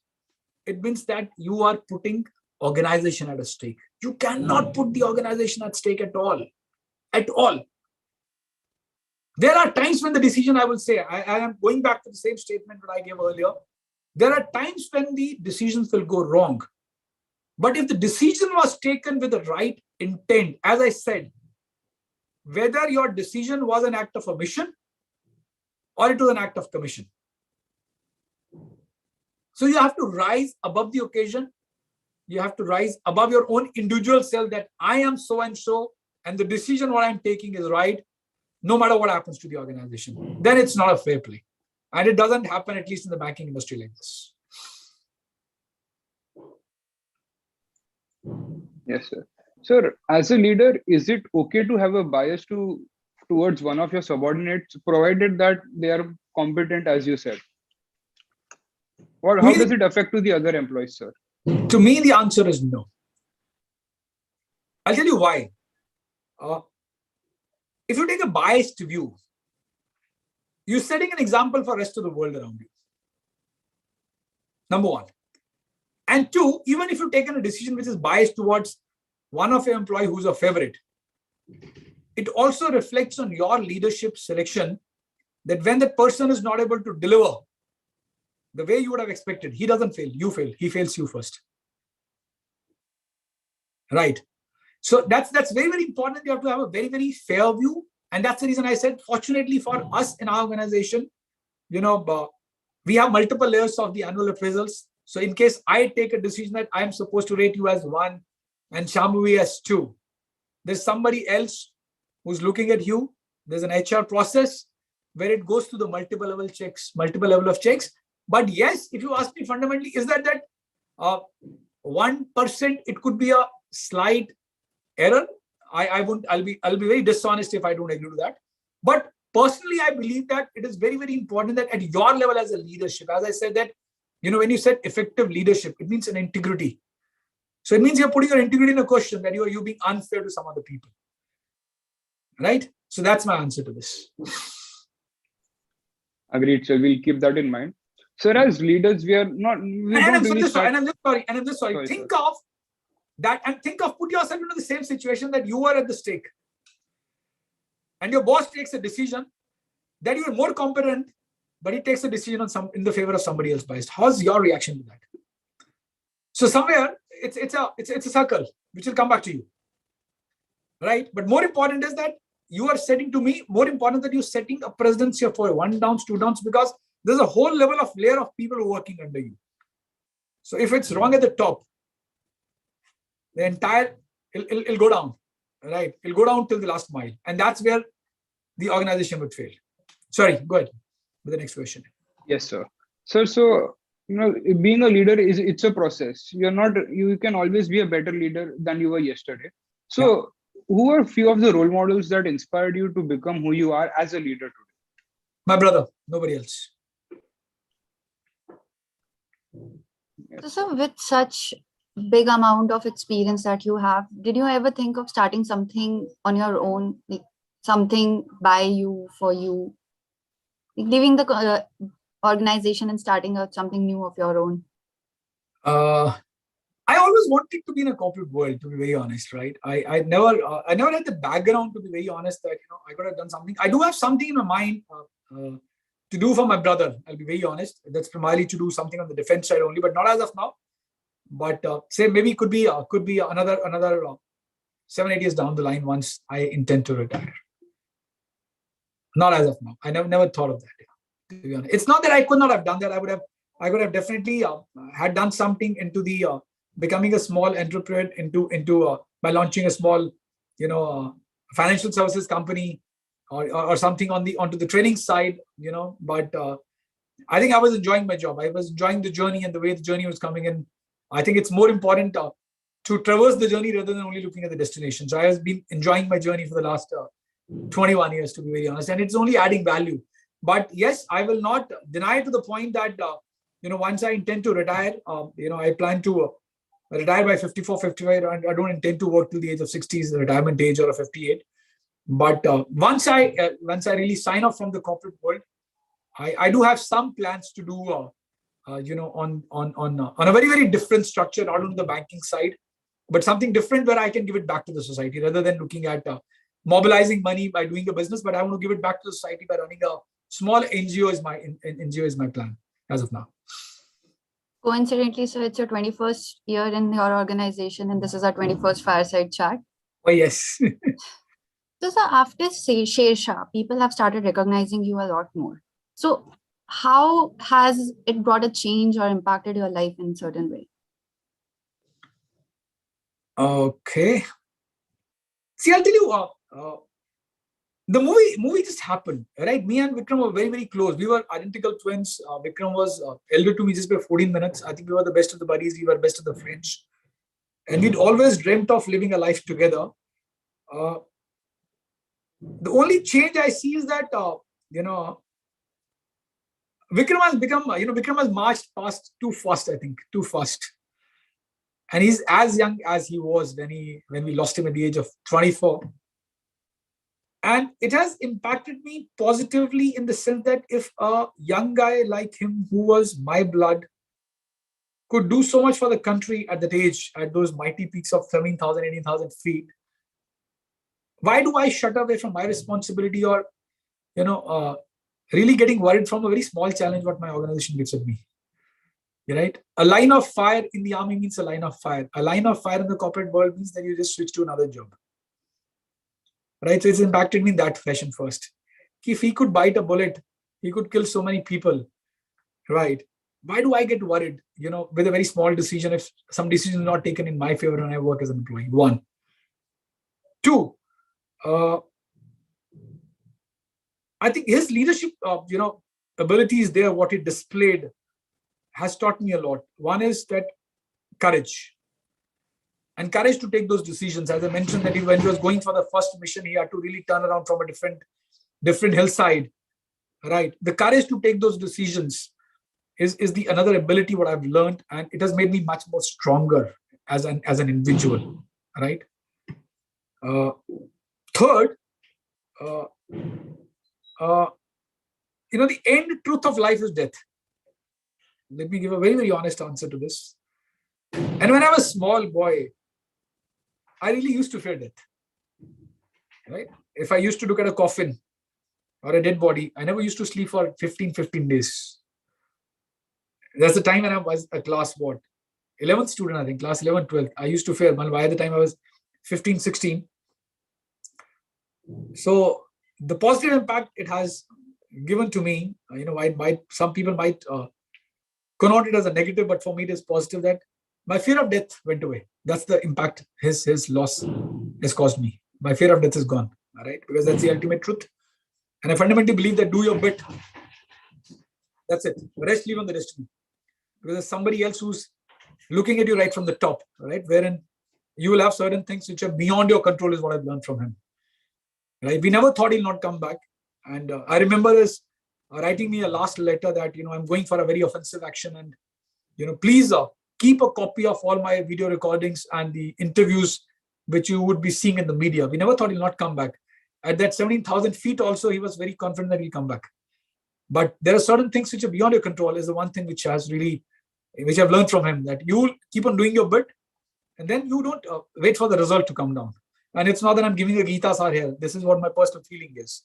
it means that you are putting organization at a stake. You cannot put the organization at stake at all. At all. There are times when the decision, I will say, I am going back to the same statement that I gave earlier. There are times when the decisions will go wrong. But if the decision was taken with the right intent, as I said, whether your decision was an act of omission or it was an act of commission. So you have to rise above the occasion. You have to rise above your own individual self that I am so and so, and the decision what I'm taking is right, no matter what happens to the organization. Then it's not a fair play. And it doesn't happen, at least in the banking industry, like this. Yes, sir. Sir, as a leader, is it okay to have a bias towards one of your subordinates, provided that they are competent, as you said? Or how does it affect to the other employees, sir? To me, the answer is no. I'll tell you why. If you take a biased view, you're setting an example for the rest of the world around you. Number one. And two, even if you've taken a decision which is biased towards one of your employees who's a favorite, it also reflects on your leadership selection that when that person is not able to deliver the way you would have expected, he doesn't fail, you fail. He fails you first. Right. So that's very, very important. You have to have a very, very fair view. And that's the reason I said, fortunately for us in our organization, We have multiple layers of the annual appraisals. So in case I take a decision that I am supposed to rate you as 1 and Shambhavi as 2, there's somebody else who's looking at you. There's an HR process where it goes through the multiple level of checks. But yes, if you ask me fundamentally, is that 1%, it could be a slight error. I'll be very dishonest if I don't agree to that. But personally, I believe that it is very, very important that at your level as a leadership, as I said that, when you said effective leadership, it means an integrity. So it means you're putting your integrity in a question, that you being unfair to some other people. Right? So that's my answer to this. Agreed, sir. We'll keep that in mind. Sir, as leaders, we don't really start... And I'm just sorry. Think of that and put yourself into the same situation that you are at the stake. And your boss takes a decision that you are more competent, but he takes a decision in the favor of somebody else biased. How's your reaction to that? So somewhere it's a circle which will come back to you. Right? But more important is that you are setting, to me, more important that you're setting a precedence here for 1 down, 2 downs, because there's a whole layer of people working under you. So if it's wrong at the top, the entire, it'll go down, right? It'll go down till the last mile. And that's where the organization would fail. Sorry, go ahead with the next question. Yes, sir. Sir, so, being a leader, it's a process. You can always be a better leader than you were yesterday. So who are few of the role models that inspired you to become who you are as a leader today? My brother, nobody else. So with such big amount of experience that you have, did you ever think of starting something on your own, like something by you, for you, like leaving the organization and starting out something new of your own? I always wanted to be in a corporate world, to be very honest, right? I never had the background, to be very honest, that I could have done something. I do have something in my mind to do for my brother. I'll be very honest. That's primarily to do something on the defense side only, but not as of now. But say maybe it could be another 7-8 years down the line once I intend to retire. Not as of now. I never thought of that. To be honest, it's not that I could not have done that. I could have definitely had done something into the becoming a small entrepreneur into by launching a small financial services company or something onto the training side, but I think I was enjoying my job. I was enjoying the journey and the way the journey was coming in. I think it's more important to traverse the journey rather than only looking at the destination. So I have been enjoying my journey for the last 21 years, to be very honest, and it's only adding value. But yes, I will not deny to the point that once I intend to retire, I plan to retire by 54, 55. I don't intend to work till the age of 60 is the retirement age, or 58. But once I really sign off from the corporate world, I do have some plans to do on a very, very different structure, not on the banking side, but something different where I can give it back to the society rather than looking at mobilizing money by doing a business. But I want to give it back to the society by running a small NGO. NGO is my plan as of now. Coincidentally, so it's your 21st year in your organization, and this is our 21st Fireside Chat. Oh, yes. So after Shershaah, people have started recognizing you a lot more. So how has it brought a change or impacted your life in a certain way? Okay. See, I'll tell you, the movie just happened, right? Me and Vikram were very, very close. We were identical twins. Vikram was elder to me just by 14 minutes. I think we were the best of the buddies. We were best of the friends. And we'd always dreamt of living a life together. The only change I see is that, Vikram has become, Vikram has marched past too fast, I think, too fast. And he's as young as he was when we lost him at the age of 24. And it has impacted me positively in the sense that if a young guy like him, who was my blood, could do so much for the country at that age, at those mighty peaks of 17,000, 18,000 feet, why do I shut away from my responsibility or, really getting worried from a very small challenge what my organization gives at me? Right? A line of fire in the army means a line of fire. A line of fire in the corporate world means that you just switch to another job. Right? So it's impacted me in that fashion first. If he could bite a bullet, he could kill so many people. right? Why do I get worried, with a very small decision if some decision is not taken in my favor when I work as an employee? One. Two, I think his leadership, abilities there, what he displayed has taught me a lot. One is that courage and courage to take those decisions. As I mentioned that when he was going for the first mission, he had to really turn around from a different hillside, right? The courage to take those decisions is the another ability what I've learned, and it has made me much more stronger as an individual, right? Third, the end truth of life is death. Let me give a very, very honest answer to this. And when I was a small boy, I really used to fear death, right? If I used to look at a coffin or a dead body, I never used to sleep for 15 days. That's the time when I was a class, 11th student, I think, class 11, 12th. I used to fear, by the time I was 15, 16. So the positive impact it has given to me, some people might connote it as a negative, but for me it is positive that my fear of death went away. That's the impact his loss has caused me. My fear of death is gone, all right? Because that's the ultimate truth. And I fundamentally believe that do your bit. That's it. The rest leave on the destiny. Because there's somebody else who's looking at you right from the top, right? Wherein you will have certain things which are beyond your control is what I've learned from him. Right? We never thought he'll not come back. And I remember his writing me a last letter that, I'm going for a very offensive action and, please keep a copy of all my video recordings and the interviews which you would be seeing in the media. We never thought he'll not come back. At that 17,000 feet also, he was very confident that he'll come back. But there are certain things which are beyond your control is the one thing which I've learned from him, that you keep on doing your bit and then you don't wait for the result to come down. And it's not that I'm giving a Gita sar here. This is what my personal feeling is.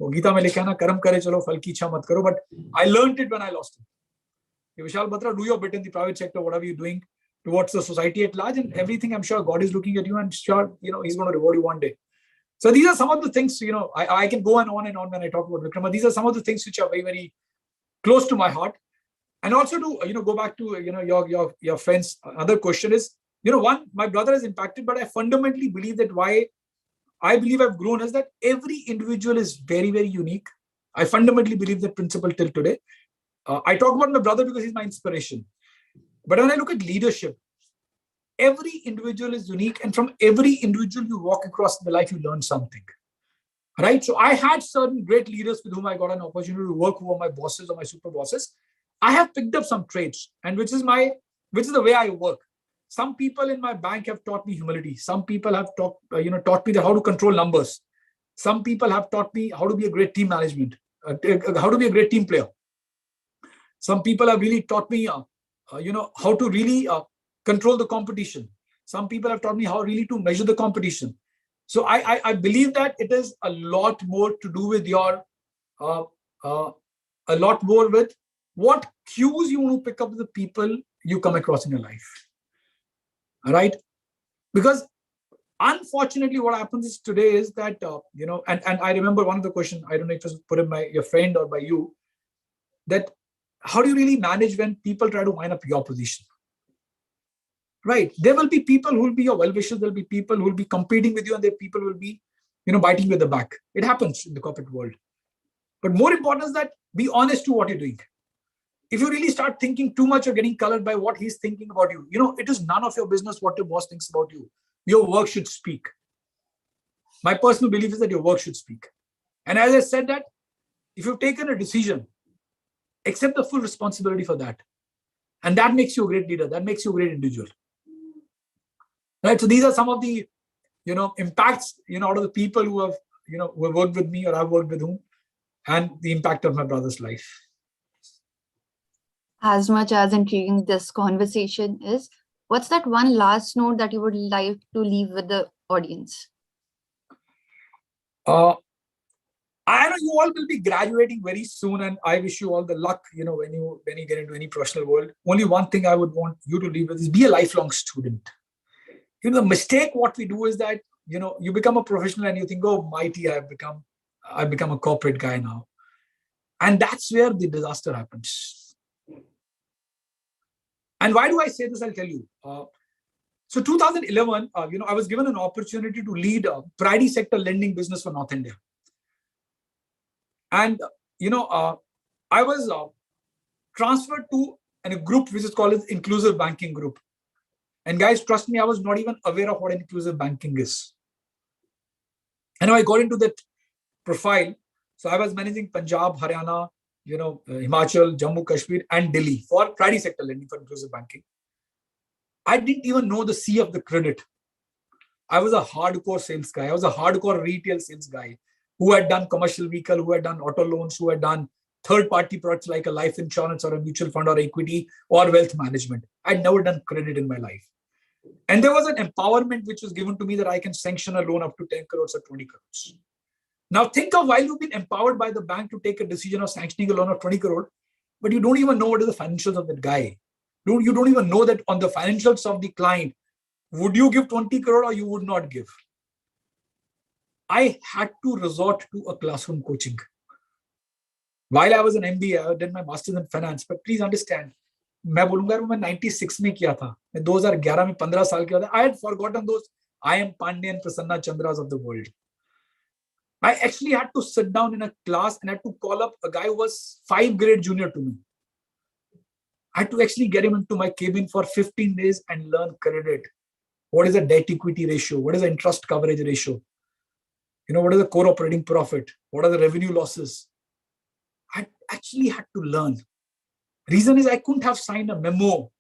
Gita mein likha na karam kare chalo phal ki ichha mat karo. But I learned it when I lost it. Vishal Batra, do your bit in the private sector, whatever you're doing towards the society at large and everything. I'm sure God is looking at you and sure, he's going to reward you one day. So these are some of the things, I can go on and on when I talk about Vikram. These are some of the things which are very, very close to my heart. And also to, go back to, your friend's other question is, one, my brother is impacted, but I fundamentally believe that why I believe I've grown is that every individual is very, very unique. I fundamentally believe that principle till today. I talk about my brother because he's my inspiration. But when I look at leadership, every individual is unique. And from every individual you walk across in the life, you learn something. Right? So I had certain great leaders with whom I got an opportunity to work, who were my bosses or my super bosses. I have picked up some traits, and which is the way I work. Some people in my bank have taught me humility. Some people have taught me that how to control numbers. Some people have taught me how to be a great team management, how to be a great team player. Some people have really taught me, how to really control the competition. Some people have taught me how really to measure the competition. So I believe that it is a lot more to do with a lot more with what cues you want to pick up with the people you come across in your life. All right? Because unfortunately, what happens is today is that, and I remember one of the questions, I don't know if it was put in by your friend or by you, that how do you really manage when people try to wind up your position? Right? There will be people who will be your well-wishers. There will be people who will be competing with you, and there people will be, biting you at the back. It happens in the corporate world. But more important is that be honest to what you're doing. If you really start thinking too much or getting colored by what he's thinking about you, it is none of your business what your boss thinks about you. Your work should speak. My personal belief is that your work should speak. And as I said that, if you've taken a decision, accept the full responsibility for that. And that makes you a great leader. That makes you a great individual. Right? So these are some of the, impacts, out of the people who have worked with me or I've worked with whom, and the impact of my brother's life. As much as intriguing this conversation is, what's that one last note that you would like to leave with the audience? I know you all will be graduating very soon, and I wish you all the luck, when you get into any professional world. Only one thing I would want you to leave with is be a lifelong student. The mistake what we do is that, you become a professional and you think, oh, mighty, I've become a corporate guy now. And that's where the disaster happens. And why do I say this? I'll tell you. So 2011, I was given an opportunity to lead a priority sector lending business for North India. And, I was transferred to a group which is called as Inclusive Banking Group. And guys, trust me, I was not even aware of what inclusive banking is. And I got into that profile. So I was managing Punjab, Haryana, Himachal, Jammu, Kashmir, and Delhi for priority sector lending for inclusive banking. I didn't even know the C of the credit. I was a hardcore sales guy. I was a hardcore retail sales guy who had done commercial vehicle, who had done auto loans, who had done third-party products like a life insurance or a mutual fund or equity or wealth management. I'd never done credit in my life. And there was an empowerment which was given to me that I can sanction a loan up to 10 crores or 20 crores. Now think of while you've been empowered by the bank to take a decision of sanctioning a loan of 20 crore, but you don't even know what is the financials of that guy. You don't even know that on the financials of the client, would you give 20 crore or you would not give? I had to resort to a classroom coaching. While I was an MBA, I did my master's in finance, but please understand, मैं बोलूंगा मैं 96 में किया था, मैं 2011 में 15 साल के बाद I had forgotten those I am Pandey and Prasanna Chandras of the world. I actually had to sit down in a class and had to call up a guy who was 5 grade junior to me. I had to actually get him into my cabin for 15 days and learn credit. What is the debt equity ratio? What is the interest coverage ratio? What is the core operating profit? What are the revenue losses? I actually had to learn. Reason is I couldn't have signed a memo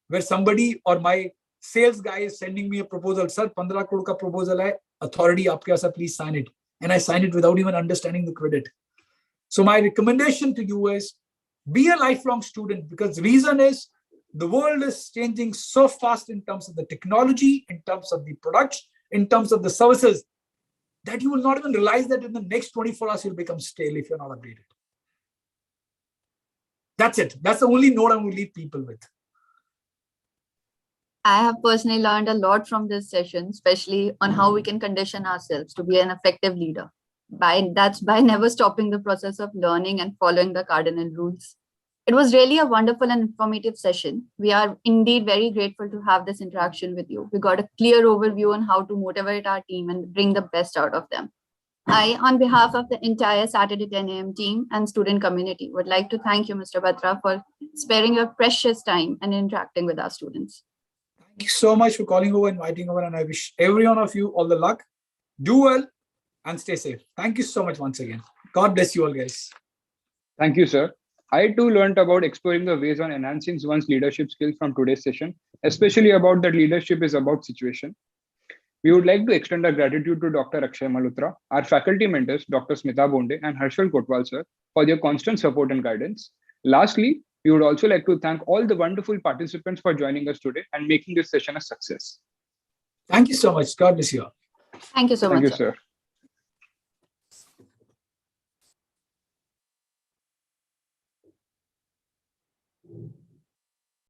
where somebody or my sales guy is sending me a proposal. Sir, 15 crore ka proposal hai. Authority, aapke paas hai, please sign it. And I signed it without even understanding the credit. So my recommendation to you is be a lifelong student, because the reason is the world is changing so fast in terms of the technology, in terms of the products, in terms of the services, that you will not even realize that in the next 24 hours you'll become stale if you're not updated. That's it. That's the only note I will leave people with. I have personally learned a lot from this session, especially on how we can condition ourselves to be an effective leader. That's by never stopping the process of learning and following the cardinal rules. It was really a wonderful and informative session. We are indeed very grateful to have this interaction with you. We got a clear overview on how to motivate our team and bring the best out of them. I, on behalf of the entire Saturday 10 a.m. team and student community, would like to thank you, Mr. Batra, for sparing your precious time and interacting with our students. Thank you so much for calling over, inviting over, and I wish every one of you all the luck. Do well and stay safe. Thank you so much once again. God bless you all, guys. Thank you, sir. I too learned about exploring the ways on enhancing one's leadership skills from today's session, especially about that leadership is about situation. We would like to extend our gratitude to Dr. Akshay Malhotra, our faculty mentors, Dr. Smita Bonde and Harshal Kotwal, sir, for their constant support and guidance. Lastly, we would also like to thank all the wonderful participants for joining us today and making this session a success. Thank you so much. God bless you all. Thank you so much. Thank you, sir. Sir.